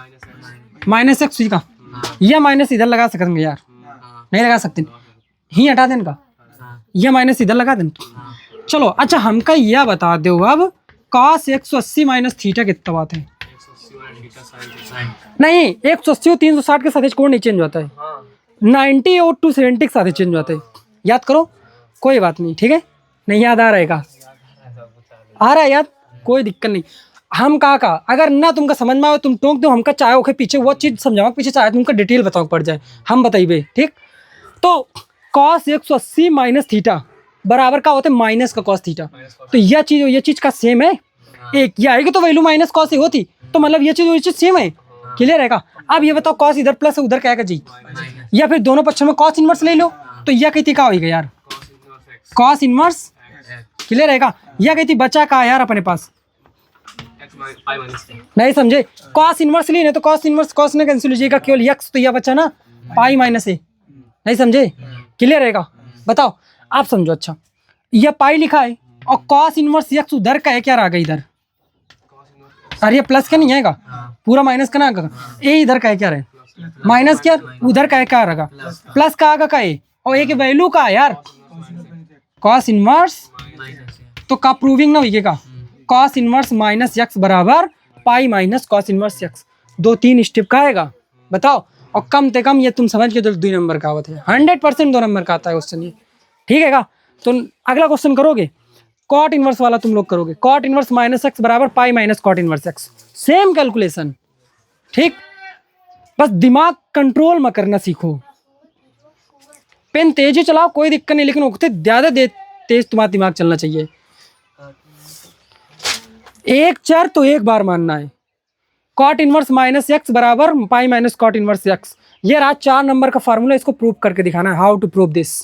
माइनस एक्स हुई का, यह माइनस इधर लगा सकेंगे यार, नहीं लगा सकते, ही हटा देने का, यह माइनस इधर लगा देना। चलो अच्छा हमका यह बता दो अब कॉस 180 माइनस थीटा कितना बात है, नहीं 180 और 360 के साथ कोण नहीं चेंज होता है, 90 और 270 के साथ चेंज होता है, याद करो, कोई बात नहीं, ठीक है, नहीं याद आ रहेगा, आ रहा है याद, कोई दिक्कत नहीं। हम का अगर ना तुमका समझ में आए तुम टोक दो, हमका चाहे ओके पीछे वो चीज़ समझाओ, पीछे चाहे तुमका डिटेल बताओ पड़ जाए, हम बताइए, ठीक। तो कॉस 180 माइनस थीटा बराबर का होता है माइनस का कॉस थीटा। तो यह चीज का सेम है, एक ये आएगी तो वैल्यू माइनस कॉस ही होती, तो मतलब ये चीज सेम है। क्लियर रहेगा। अब ये बताओ कॉस इधर प्लस है उधर क्या आएगा जी, या फिर दोनों पक्षों में कॉस इनवर्स ले लो, तो यह कहती क्या होगा यार, कॉस इनवर्स। क्लियर रहेगा। यह कहती बचा का यार अपने पास, नहीं समझे, कॉस इनवर्स ली नहीं तो कॉस इनवर्स कॉस ने कैंसिल हो जाएगा, केवल यक्स तो यह बचा ना पाई माइनस ए, नहीं समझे। क्लियर रहेगा। बताओ आप समझो। अच्छा यह पाई लिखा है और कॉस इनवर्स यक्स उधर का है, क्या रहा इधर, अरे ये प्लस का नहीं आएगा, पूरा माइनस का ना आएगा, ए इधर का है क्या रहे, माइनस क्या उधर का है क्या रहेगा, प्लस का आएगा का ए, और ए की वैल्यू का है यार कॉस इनवर्स, तो का प्रूविंग ना होगा, कॉस इनवर्स माइनस यक्स बराबर pi minus cos inverse x. 2-3 step का आएगा बताओ, और कम से कम ये तुम समझ के 2 नंबर का आवत है, 100% 2 नंबर का आता है क्वेश्चन ये। ठीक है का। तो अगला क्वेश्चन करोगे, कॉट इनवर्स वाला तुम लोग करोगे, कॉट इनवर्स माइनस एक्स बराबर pi minus cot inverse x, same calculation. ठीक, बस दिमाग कंट्रोल में करना सीखो, पेन तेजी चलाओ कोई दिक्कत नहीं, लेकिन उगते ज्यादा तेज तुम्हारा दिमाग चलना चाहिए। एक चर तो एक बार मानना है, कॉट इनवर्स माइनस एक्स बराबर pi minus cot inverse x, ये रहा 4 नंबर का फार्मूला, इसको प्रूव करके दिखाना है, हाउ टू प्रूव दिस।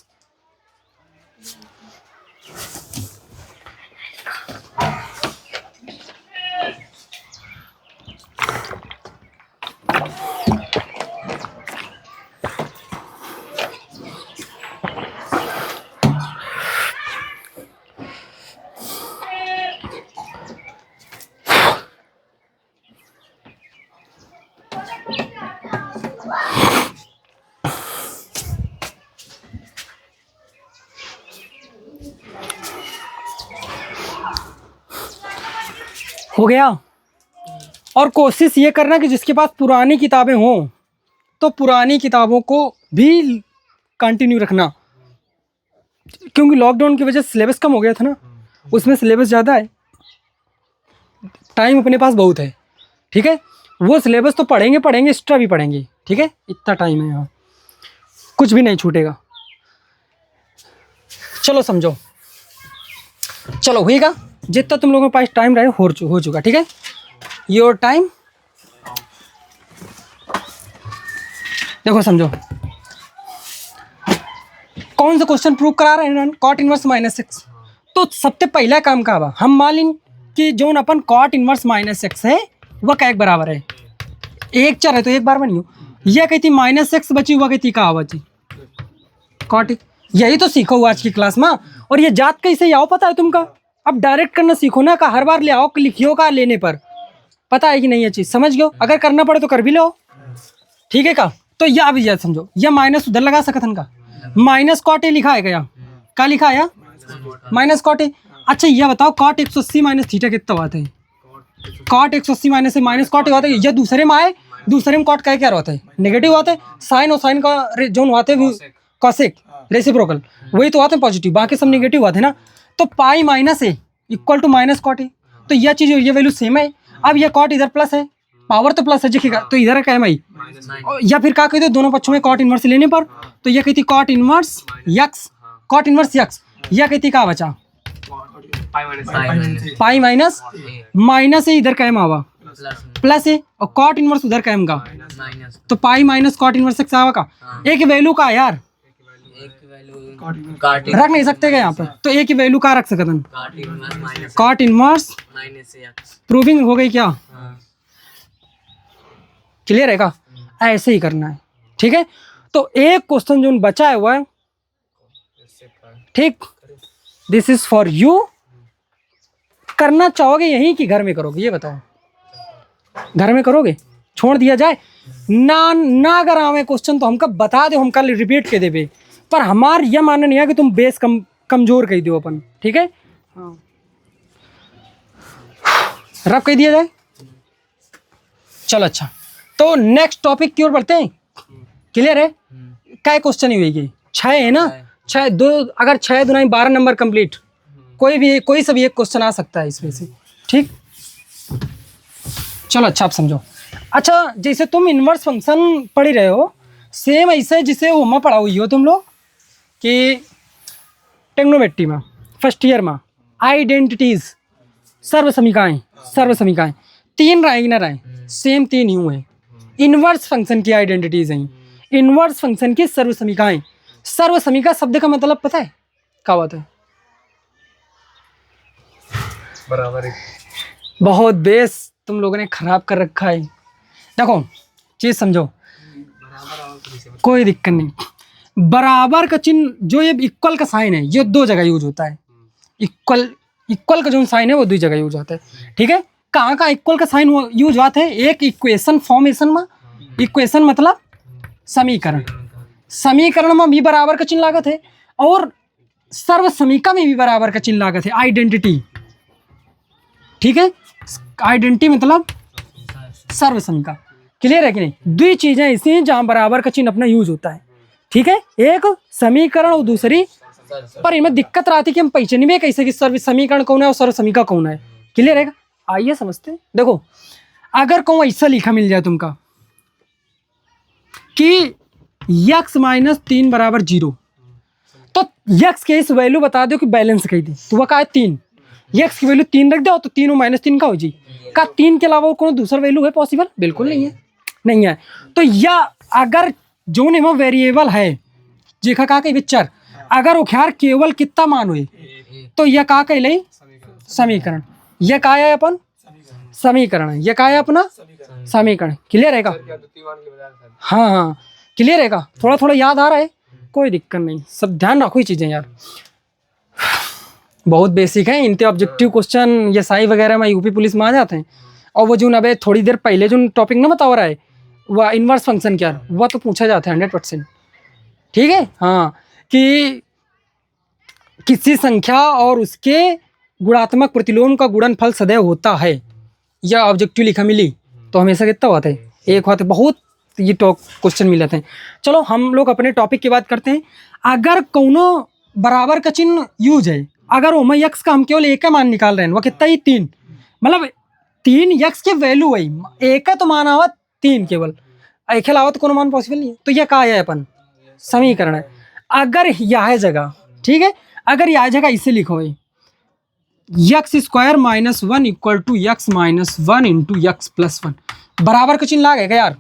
हो गया। और कोशिश ये करना कि जिसके पास पुरानी किताबें हों तो पुरानी किताबों को भी कंटिन्यू रखना, क्योंकि लॉकडाउन की वजह से सिलेबस कम हो गया था ना, उसमें सिलेबस ज़्यादा है, टाइम अपने पास बहुत है। ठीक है, वो सिलेबस तो पढ़ेंगे एक्स्ट्रा भी पढ़ेंगे। ठीक है, इतना टाइम है यहाँ, कुछ भी नहीं छूटेगा। चलो समझो, चलो होएगा, जितना तुम लोगों के पास टाइम रहे हो चुका। ठीक है, योर टाइम। देखो समझो, कौन सा क्वेश्चन प्रूव करा रहे हैं, कॉट इनवर्स माइनस एक्स। तो सबसे पहला काम का बा, हम मान लें कि जो अपन कॉट इनवर्स माइनस एक्स है वह क्या एक बराबर है, एक चर है तो एक बार बनी हो, यह कहती माइनस एक्स बची, वह कहती का बची कॉट। यही तो सीखो हुआ आज की क्लास में। और ये जात कैसे आओ पता है तुमका, अब डायरेक्ट करना सीखो ना, का हर बार ले आओ लिखियो का लेने पर, पता है कि नहीं ये चीज़ समझ गयो, अगर करना पड़े तो कर भी लो। ठीक है का। तो यह अभी याद समझो, यह माइनस उधर लगा सकत का, माइनस कॉट ए लिखा है क्या, क्या लिखा है माइनस कॉट ए। अच्छा यह बताओ कॉट 180 माइनस थीटा कितना होता है, कॉट 180 माइनस से माइनस कॉट होता है, यह दूसरे में आए, दूसरे में कॉट क्या होता है, नेगेटिव होता है, साइन और साइन का जोन होते हैं कॉसेक रेसिप्रोकल, वही तो आते हैं पॉजिटिव, बाकी सब नेगेटिव आते हैं ना। तो pi minus A equal to minus cot A, तो यह चीज़ ये वैल्यू सेम है। अब यह कॉट इधर प्लस है, पावर तो प्लस है दिखेगा, तो इधर का है, या फिर क्या कहते हैं दोनों पक्षों में कॉट इनवर्स लेने पर, तो यह कहती cot inverse x, cot inverse x, यह कहती क्या बचा पाई माइनस माइनस है, इधर का एम आवा प्लस है, और कॉट इनवर्स उधर का एम का, तो pi minus cot inverse x आवा का, एक वैल्यू का यार रख नहीं सकते क्या यहाँ पर, तो एक ही वैल्यू का रख सकते हैं, कॉट इनवर्स प्रूविंग हो गई क्या, क्लियर है का। ऐसे ही करना है। ठीक है, तो एक क्वेश्चन जो बचा है हुआ है, ठीक, दिस इज फॉर यू। करना चाहोगे यहीं कि घर में करोगे, ये बताओ, घर में करोगे, छोड़ दिया जाए ना अगर आवे क्वेश्चन तो हमका बता दे, हम कल रिपीट के देवे, पर हमार यह मानना नहीं है कि तुम बेस कमजोर कह दो अपन। ठीक है, हाँ रब कह दिया जाए। चलो अच्छा, तो नेक्स्ट टॉपिक की ओर बढ़ते हैं। क्लियर है, क्या क्वेश्चन ही हुई 6 है ना, 6 2, अगर 6 2 12 नंबर कंप्लीट, कोई सा भी एक क्वेश्चन आ सकता है इसमें से। ठीक, चलो अच्छा आप समझो। अच्छा जैसे तुम इनवर्स फंक्शन पढ़ ही रहे हो, सेम ऐसे जिसे वो मैं पढ़ा हुई हो तुम लोग कि टेक्नोमेट्री में फर्स्ट ईयर में आइडेंटिटीज सर्व समीकाएं 3 रहेंगी ना रहे, सेम 3 यूं है। इनवर्स फंक्शन की आइडेंटिटीज हैं, इनवर्स फंक्शन की सर्व समीका शब्द का मतलब पता है क्या बात है? बराबर है। बहुत बेस तुम लोगों ने खराब कर रखा है। देखो चीज समझो, कोई दिक्कत नहीं। बराबर का चिन्ह जो ये इक्वल का साइन है ये 2 जगह यूज होता है। इक्वल का जो साइन है वो 2 जगह यूज होता है, ठीक है। कहाँ इक्वल का साइन यूज होता है? एक इक्वेशन फॉर्मेशन में, इक्वेशन मतलब समीकरण में भी बराबर का चिन्ह लागत है, और सर्व समीका में भी बराबर का चिन्ह लागत है, आइडेंटिटी, ठीक है। आइडेंटिटी मतलब सर्व समीका, क्लियर है कि नहीं? 2 चीजें ऐसी हैं जहां बराबर का चिन्ह अपना यूज होता है, ठीक है। एक समीकरण और दूसरी, पर इनमें दिक्कत आती है कि हम पहचाने भी कैसे कि सर्व समीकरण कौन है और सर्व समीका कौन है, क्लियर है? आइए समझते हैं। देखो अगर कहूँ ऐसा लिखा मिल जाए तुमका कि x - 3 = 0, तो x के इस वैल्यू बता दो कि बैलेंस कही थी, तो वह का है 3। x की वैल्यू 3 रख दो तो 3 और -3 का हो जी का 3 के अलावा और कोई दूसरा वैल्यू है पॉसिबल? बिल्कुल नहीं है। तो या अगर जो ने वेरिएबल है जेखा का के विचार, अगर वो ख्यार केवल कितना मान हुए तो यह का कहले समीकरण, यह का है अपन समीकरण, यह का है अपना समीकरण, क्लियर है? हाँ क्लियर है? थोड़ा याद आ रहा है, कोई दिक्कत नहीं, सब ध्यान रखो ये चीजें यार, बहुत बेसिक है। इनके ऑब्जेक्टिव क्वेश्चन ये साई वगैरह में यूपी पुलिस में आ जाते हैं। और वो जो अबे थोड़ी देर पहले जो टॉपिक ना बता रहा है वह इनवर्स फंक्शन क्या, वह तो पूछा जाता है 100%, ठीक है। हाँ कि किसी संख्या और उसके गुणात्मक प्रतिलोम का गुणनफल सदैव होता है, या ऑब्जेक्टिव लिखा मिली तो हमेशा कितना होता है? एक होता है। बहुत ये क्वेश्चन मिल जाते हैं। चलो हम लोग अपने टॉपिक की बात करते हैं। अगर कोनो बराबर का चिन्ह यूज है, अगर वो यक्स का हम केवल एक का मान निकाल रहे हैं, वह कितना ही 3, मतलब 3 यक्स की वैल्यू है, एक है तो मान आवा 3 केवल, एक अलावा तो कोनो मान पॉसिबल नहीं है। तो यह का है अपन समीकरण है। अगर यह जगह, ठीक है, अगर यह जगह इसे लिखो है x² - 1 = x - 1 × x + 1, बराबर का चिन्ह लागे यार,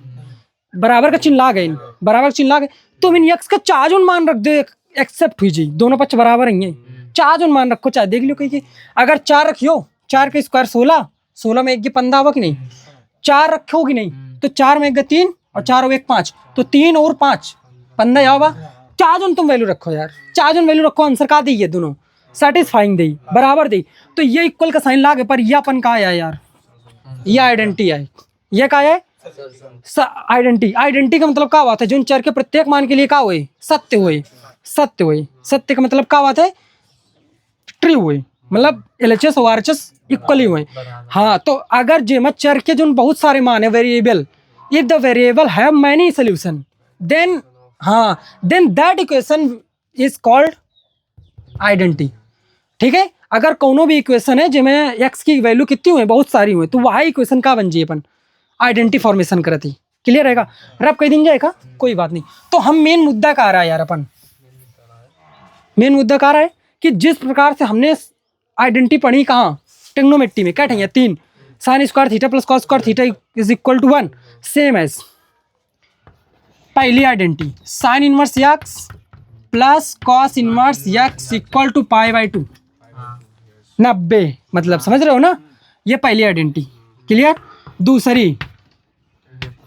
बराबर का चिन्ह लागे, बराबर का चिन्ह लागे, तुम इन x का 4 जोन मान रख दो, एक्सेप्ट हुई जी, दोनों पक्ष बराबर ही हैं, 4 जोन मान रखो, चाहे देख लो कहीं। अगर 4 रखियो, 4 का स्क्वायर 16, 16 में 1 15 हुआ कि नहीं, 4 रखो कि नहीं, तो 4 में 1 3 और 4 और 1 5, तो 3 और 5 15 होगा। 4 जोन तुम वैल्यू रखो यार, 4 जोन वैल्यू रखो, आंसर का दी है, दोनों सेटिस्फाइंग दी, बराबर दी, तो ये इक्वल का साइन लागे। पर ये अपन का है यार, ये आइडेंटिटी है, ये का है आइडेंटिटी का मतलब क्या बात है? जो चर के प्रत्येक मान के लिए क्या हुए? सत्य हुए, सत्य हुए। सत्य का मतलब क्या बात है? ट्रू हुए, मतलब LHS और RHS इक्वली हुए। हाँ, तो अगर जेमा चर के जो बहुत सारे मान है variable, if the variable have many solution, then then that equation is called identity, ठीक है। अगर कोनो भी इक्वेशन है जिसमें x की वैल्यू कितनी हुई, बहुत सारी हुई, तो वह इक्वेशन का बन जाए अपन आइडेंटिटी फॉर्मेशन करती, क्लियर रहेगा? रब कह दिन जाएगा, कोई बात नहीं। तो हम मेन मुद्दा का आ रहा है यार, अपन मेन मुद्दा का आ रहा है कि जिस प्रकार से हमने आइडेंटिटी पढ़ी कहाँ, ट्रिग्नोमेट्री में, क्या ठेंगे 3 sin² θ + cos² θ = 1, सेम एज पहली identity sin inverse x plus cos inverse x = π/2, 90, मतलब समझ रहे हो ना, ये पहली आइडेंटिटी, क्लियर। दूसरी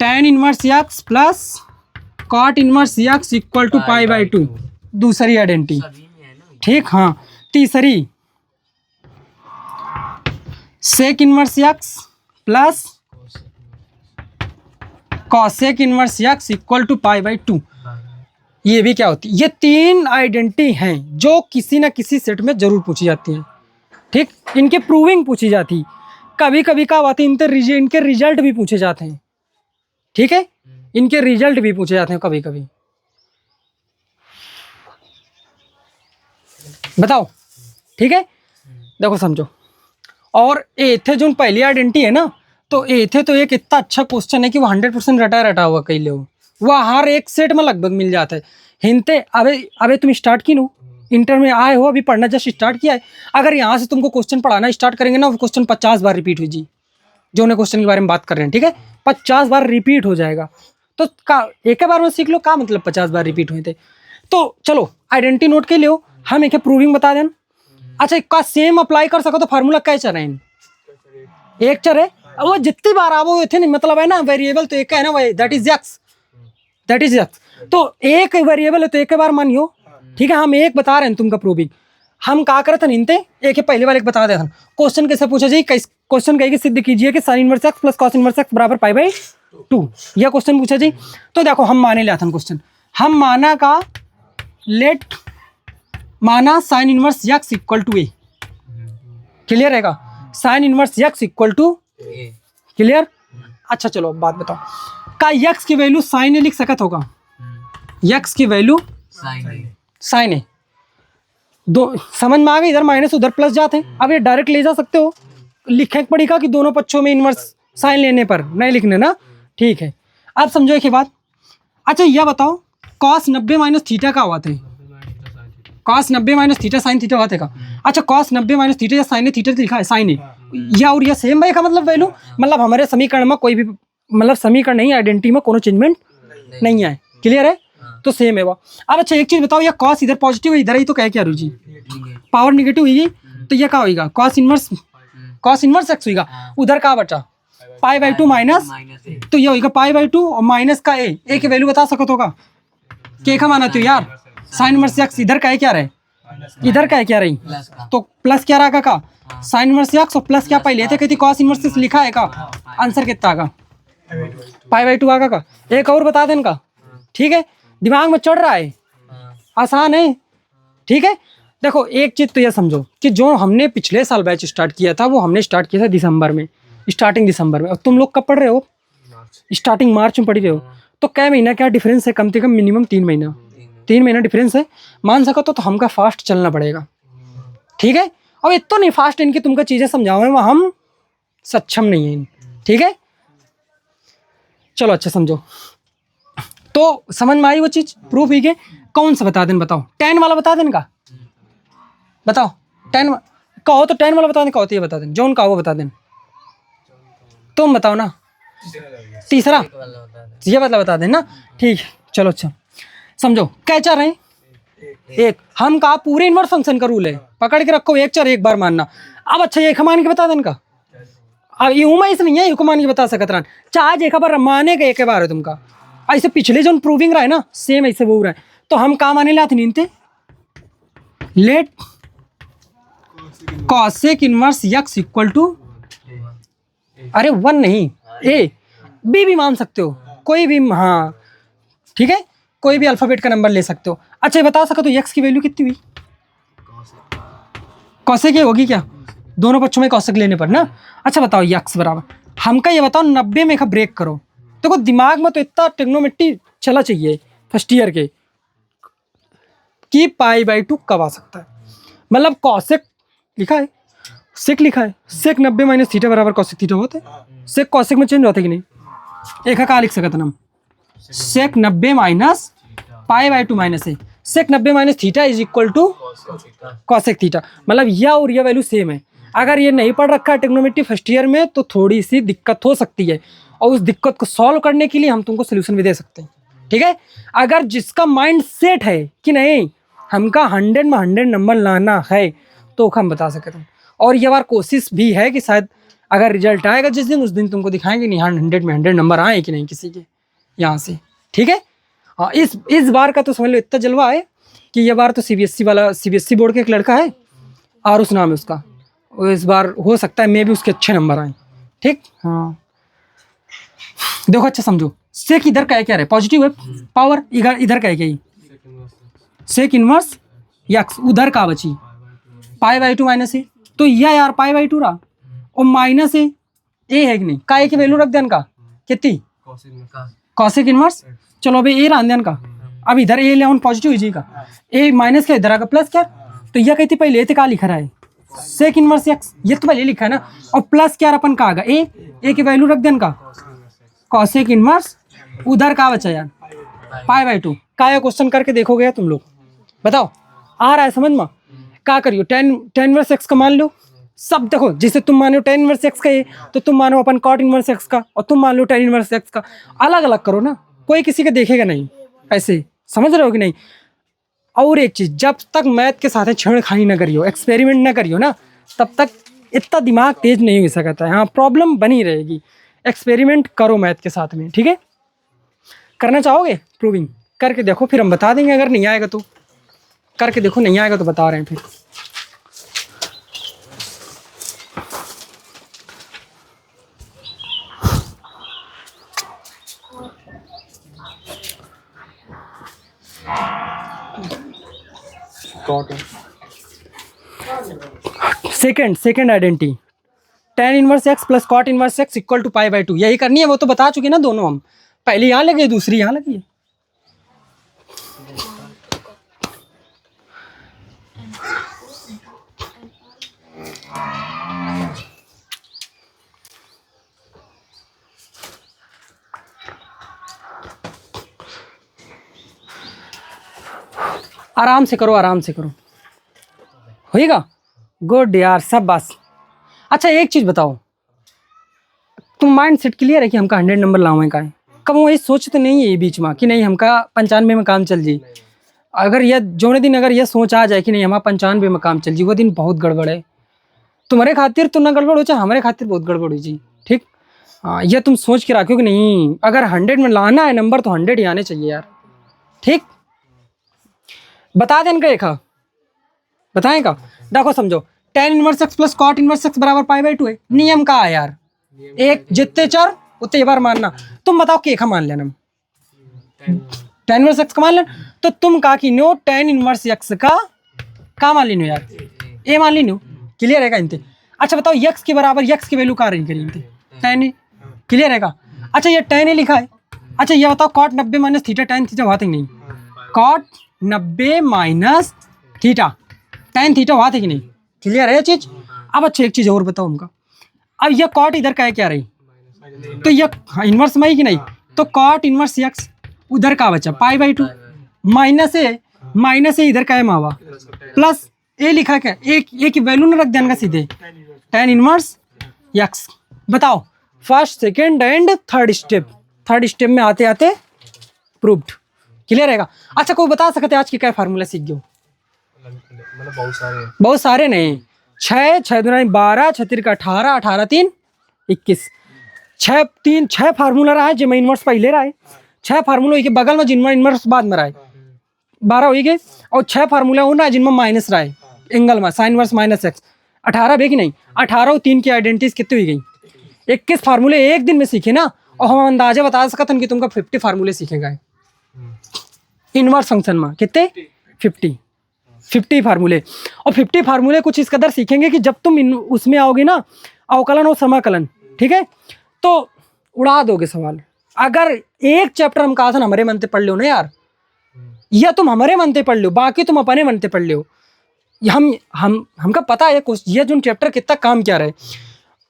tan inverse x plus cot inverse x = π/2, दूसरी आइडेंटिटी, ठीक। हाँ, तीसरी sec inverse x plus cosec inverse x = π/2, ये भी क्या होती है? ये 3 आइडेंटिटी हैं जो किसी ना किसी सेट में जरूर पूछी जाती हैं, ठीक। इनके प्रूविंग पूछी जाती, कभी कभी क्या बात है इनके रिजल्ट भी पूछे जाते हैं, ठीक है, इनके रिजल्ट भी पूछे जाते हैं कभी कभी। बताओ, ठीक है, देखो समझो। और ए थे जो पहली आइडेंटिटी है ना, तो ए थे तो एक इतना अच्छा क्वेश्चन है कि वो 100% रटा हुआ कहीं ले, वह हर एक सेट में लगभग मिल जाता है। हिंते अबे तुम स्टार्ट की नो, इंटर में आए हो, अभी पढ़ना जस्ट स्टार्ट किया है, अगर यहाँ से तुमको क्वेश्चन पढ़ाना स्टार्ट करेंगे ना, वो क्वेश्चन 50 बार रिपीट हो जी, जो उन्हें क्वेश्चन के बारे में बात कर रहे हैं, ठीक है, 50 बार रिपीट हो जाएगा। तो एक बार में सीख लो, का मतलब 50 बार रिपीट हुए थे। तो चलो आइडेंटिटी नोट के लियो, हम एक प्रूविंग बता दें। अच्छा, का सेम अप्लाई कर सको तो फार्मूला क्या चर है, एक चर है, वो जितनी बार आप थे नहीं, मतलब है ना वेरिएबल तो एक है ना, वही that is x, that is x. तो एक वेरिएबल है तो एक बार मानियो, ठीक है, हम एक बता रहे हैं तुमका प्रूविंग। हम कहा करे थे निनते एक पहले वाले बता दे। क्वेश्चन कैसे पूछा जाए, क्वेश्चन कहेगी सिद्ध कीजिए कि sign inverse x plus cos inverse x बराबर पाई बाई 2, यह क्वेश्चन पूछा जाए। तो देखो हम माने लिया था क्वेश्चन, हम माना का लेट माना sine inverse x equal to a, clear रहेगा, sine inverse x equal to clear. अच्छा चलो अब बात बताओ, का एक्स की वैल्यू साइन ए लिख सकत होगा, एक्स की वैल्यू साइन ए, दो समझ में आ गई, इधर माइनस उधर प्लस जाते हैं। अब ये डायरेक्ट ले जा सकते हो, लिखने पड़ेगा कि दोनों पक्षों में इनवर्स साइन लेने पर, नहीं लिखने ना, ठीक है। अब समझो एक बात, अच्छा यह बताओ कॉस 90 माइनस थीटा का हुआ था, cos 90 minus theta sine theta हुआ था। अच्छा कॉस 90 माइनस थीटा या साइन थीटा लिखा है, साइन ए या और यह सेम है का मतलब वैल्यू, मतलब हमारे समीकरण में कोई भी मतलब समीकरण नहीं, आइडेंटिटी में कोनो चेंजमेंट नहीं है, क्लियर है, तो सेम है वो। अब अच्छा एक चीज बताओ, यह कॉस इधर पॉजिटिव है, इधर ही तो क्या क्या रुचि पावर निगेटिव हुई, तो यह क्या होगा, कॉस इनवर्स एक्स होगा, उधर का बचा पाई बाई 2 माइनस, तो यह होगा पाई बाई 2 और माइनस का ए की वैल्यू बता सकते होगा, के का माना तो यार साइन इनवर्स एक्स, इधर का है क्या रहे, इधर का है क्या रही, तो प्लस क्या रहा का साइन इनवर्स एक्स और प्लस क्या पहले थे, कहती कॉस इनवर्स लिखा है का, आंसर कितना का पाई बाई 2 आगा का। एक और बता दें का, ठीक है, दिमाग में चढ़ रहा है, आसान है, ठीक है। देखो एक चीज तो यह समझो कि जो हमने पिछले साल बैच स्टार्ट किया था, वो हमने स्टार्ट किया था दिसंबर में, स्टार्टिंग दिसंबर में, और तुम लोग कब पढ़ रहे हो, स्टार्टिंग मार्च में पढ़ रहे हो, तो क्या महीना क्या डिफरेंस है, कम से कम मिनिमम 3 महीना, 3 महीना डिफरेंस है, मान सको तो हमका फास्ट चलना पड़ेगा, ठीक है। अब इतना नहीं फास्ट इनकी तुमको चीजें समझाओ, हम सक्षम नहीं है, ठीक है। चलो अच्छा समझो, तो समझ में आई वो चीज, प्रूफ ही के कौन सा बता दें, बताओ 10 वाला बता दें का, बताओ 10 कहो तो 10 वाला बता दें, कहो तो ये बता दें, जोन का वो बता दें, तुम बताओ ना, तीसरा ये वाला बता दें ना, ठीक है। चलो अच्छा समझो, क्या चाह रहे हैं, एक हम कहा पूरे इनवर्स फंक्शन का रूल है, पकड़ के रखो, एक चार एक बार मानना। अब अच्छा ये मान के बता दें का, अब ये उमा इस नहीं है, मान के बता सकत रहा, चार्ज एक बार माने का एक बार है तुमका, ऐसे पिछले जो प्रूविंग रहा है ना सेम ऐसे वो रहा है, तो हम कहा माने लाते नींदते let cosec inverse x equal to, अरे 1 नहीं ए बी भी मान सकते हो, कोई भी, हाँ ठीक है, कोई भी अल्फाबेट का नंबर ले सकते हो। अच्छा ये बता सको तो एक्स की वैल्यू कितनी हुई, कॉसेक ये होगी क्या, दोनों पक्षों में कॉसेक लेने पर ना। अच्छा बताओ एक्स बराबर, हमका ये बताओ 90 में का ब्रेक करो, देखो दिमाग में तो इतना टेक्नोमेट्री चला चाहिए फर्स्ट ईयर के कि पाई बाई 2 कब आ सकता है, मतलब कॉसेक लिखा है, सेक लिखा है, सेक 90 माइनस थीटा बराबर कॉसेक थीटा होते, सेक कॉसेक में चेंज होता कि नहीं, एक का लिख सकते हम, sec 90 minus pi by 2 minus है, sec 90 minus theta is equal to cosec theta, मतलब यह और यह वैल्यू सेम है। अगर ये नहीं पढ़ रखा है टेक्नोमेट्री फर्स्ट ईयर में तो थोड़ी सी दिक्कत हो सकती है, और उस दिक्कत को सॉल्व करने के लिए हम तुमको सोल्यूशन भी दे सकते हैं, ठीक है। अगर जिसका माइंड सेट है कि नहीं हमका 100 में 100 नंबर लाना है तो हम बता सकते हैं, और यह बार कोशिश भी है कि शायद अगर रिजल्ट आएगा जिस दिन, उस दिन तुमको दिखाएंगे नहीं 100 में 100 नंबर आए कि नहीं किसी के यहाँ से, ठीक है। हाँ इस बार का तो समझ लो इतना जलवा है कि यह बार तो सीबीएसई वाला, सीबीएसई बोर्ड का एक लड़का है और उस नाम है उसका, इस बार हो सकता है मे भी उसके अच्छे नंबर आए, ठीक। हाँ देखो अच्छा समझो, सेक इधर का है क्या रहे, पॉजिटिव है पावर, इधर का है क्या, सेक इनवर्स एक्स, उधर का बची पाई बाई 2 माइनस है, तो यह यार पाई बाई 2 रहा और माइनस ए है कि नहीं, का ए की वैल्यू रख देन का कितनी, कॉसेक इनवर्स, चलो अभी ए रहा देन का, अब इधर ए ले पॉजिटिव जी का, ए माइनस का इधर आएगा प्लस क्या, तो यह कहती पहले ए का लिखा रहा है सेक इनवर्स एक्स, ये तो पहले लिखा है ना, और प्लस क्या अपन का आएगा ए की वैल्यू रख देन का कॉसेक इनवर्स, उधर का बचा यार पाई बाई 2 का, क्वेश्चन करके देखोगे तुम लोग, बताओ आ रहा है समझ में? क्या करियो, टेन इनवर्स एक्स का मान लो, सब देखो, जैसे तुम मानो टेन इनवर्स एक्स का है तो तुम मानो अपन कॉट इनवर्स एक्स का, और तुम मान लो टेन इनवर्स एक्स का, अलग अलग करो ना, कोई किसी का देखेगा नहीं, ऐसे समझ रहे हो कि नहीं? और एक चीज, जब तक मैथ के साथ छेड़खानी ना करियो, एक्सपेरिमेंट ना करियो ना, तब तक इतना दिमाग तेज नहीं हो सकता है। हाँ, प्रॉब्लम बनी रहेगी। एक्सपेरिमेंट करो मैथ के साथ में, ठीक है? करना चाहोगे प्रूविंग? करके देखो, फिर हम बता देंगे। अगर नहीं आएगा तो करके देखो, नहीं आएगा तो बता रहे हैं फिर। Second identity, tan inverse x plus cot inverse x equal to pi by two, यही करनी है। वो तो बता चुके ना दोनों हम, पहली यहाँ लगी दूसरी यहाँ लगी है। आराम से करो, आराम से करो, होएगा। गुड यार, सब बस। अच्छा एक चीज बताओ, तुम माइंड सेट क्लियर है कि हमका 100 नंबर लावे का है? कब वो ये सोच तो नहीं है ये बीच में कि नहीं हमका 95 में काम चल जी? अगर यह जोने दिन अगर यह सोच आ जाए कि नहीं हमारा 95 में काम चल जी, वो दिन बहुत गड़बड़ है। तुम्हारे खातिर तो ना गड़बड़ हो, चाहे हमारे खातिर बहुत गड़बड़ हो जी, ठीक? हाँ, यह तुम सोच के रखो कि नहीं अगर 100 में लाना है नंबर तो 100 ही आने चाहिए यार, ठीक? बता दें एक बताएगा। देखो समझो, tan inverse x plus cot inverse x बराबर पाई बाई टू है। नियम का है यार, एक जितने चर उतने बार मानना। तुम बताओ केखा मान लेना, टेन इनवर्स एक्स का मान लेना, तो तुम कहा कि नो टेन इनवर्स एक्स का मान लीनो यार, ए मान लीनो, क्लियर रहेगा इनते। अच्छा बताओ यक्स के बराबर यक्स की वैल्यू कहाँ रही करी इनते? टेन ए, क्लियर रहेगा। अच्छा ये टेन ए लिखा है। अच्छा ये बताओ cot 90 minus theta tan theta हुआ था कि नहीं? Cot 90 minus theta tan theta हुआ था कि नहीं? क्लियर है ये चीज? अब अच्छा एक चीज और बताओ हमका, अब यह कॉट इधर का है क्या रही, तो यह इनवर्स में ही कि नहीं, तो कॉट इनवर्स एक्स उधर का बचा पाई बाई टू, माइनस ए इधर का है मावा, प्लस ए लिखा क्या, एक की वैल्यू ना रख देना सीधे, टेन इनवर्स एक्स। बताओ first second and third step में आते आते प्रूव्ड, क्लियर रहेगा। अच्छा कोई बता सकते आज के क्या फार्मूला सीख गए? मतलब बहुत सारे नहीं, 6 दूना 12, 6 का 18, 18 3 21, 6 फार्मूला रहा है जिनमें इनवर्स पहले रहा है, 6 फार्मूला के बगल में जिनमें इनवर्स बाद में रहा है, 12 हो गए, और 6 फार्मूला उन रहा है जिनमें माइनस रहा है एंगल में, साइन इनवर्स माइनस एक्स, 18 भी कि नहीं? 18 और 3 की आइडेंटिटीज कितनी हुई गई? 21 फार्मूले एक दिन में सीखे ना, और हम अंदाजा बता सकते हैं कि तुमका 50 फार्मूले सीखेगा इनवर्स फंक्शन में। कितने? 50 फार्मूले। और 50 फार्मूले कुछ इस कदर सीखेंगे कि जब तुम उसमें आओगे ना, अवकलन और समाकलन, ठीक है, तो उड़ा दोगे सवाल। अगर एक चैप्टर हम कहा था हमारे मन से पढ़ लो ना यार, या तुम हमारे मन से पढ़ लो, बाकी तुम अपने मन से पढ़ लो, हमका पता है ये जो चैप्टर कितना काम क्या रहे।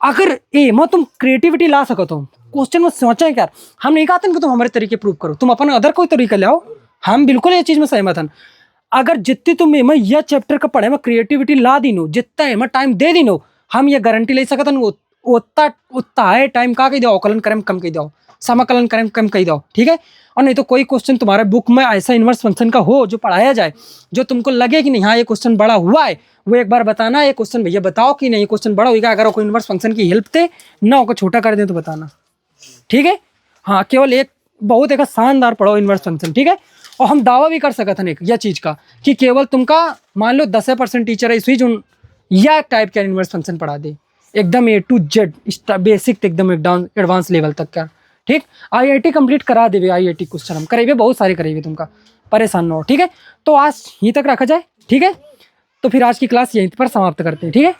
अगर मैं तुम क्रिएटिविटी ला सको तो क्वेश्चन में सोचें क्या, हम नहीं कहते कि तुम हमारे तरीके प्रूव करो, तुम अपन अदर कोई तरीका लाओ, हम बिल्कुल ये चीज में सहमत हैं। अगर जितनी तुम मैं यह चैप्टर का पढ़े में क्रिएटिविटी ला दिनो, जितना है टाइम दे दिनो, हम ये गारंटी ले सकते हैं उतना है टाइम का दो, अवकलन करें कम कह दो, समाकलन करें कम कह दो, ठीक है। और नहीं तो कोई क्वेश्चन तुम्हारे बुक में ऐसा इनवर्स फंक्शन का हो जो पढ़ाया जाए, जो तुमको लगे कि नहीं हाँ ये क्वेश्चन बड़ा हुआ है, वो एक बार बताना, ये क्वेश्चन भैया बताओ कि नहीं ये क्वेश्चन बड़ा होगा। अगर कोई इनवर्स फंक्शन की हेल्प थे ना होकर छोटा कर दें तो बताना, ठीक है। हाँ केवल एक बहुत एक शानदार पढ़ो इनवर्स फंक्शन, ठीक है। और हम दावा भी कर सकते हैं यह चीज़ का कि केवल तुमका मान लो 10% टीचर है इसी जो यह टाइप का इनवर्स फंक्शन पढ़ा दे, एकदम A to Z बेसिक एकदम एडवांस लेवल तक का, ठीक। IIT कंप्लीट करा देवे, IIT क्वेश्चन हम करेंगे, बहुत सारे करेंगे, तुमका परेशान ना हो, ठीक है। तो आज यहीं तक रखा जाए, ठीक है। तो फिर आज की क्लास यहीं पर समाप्त करते हैं, ठीक है।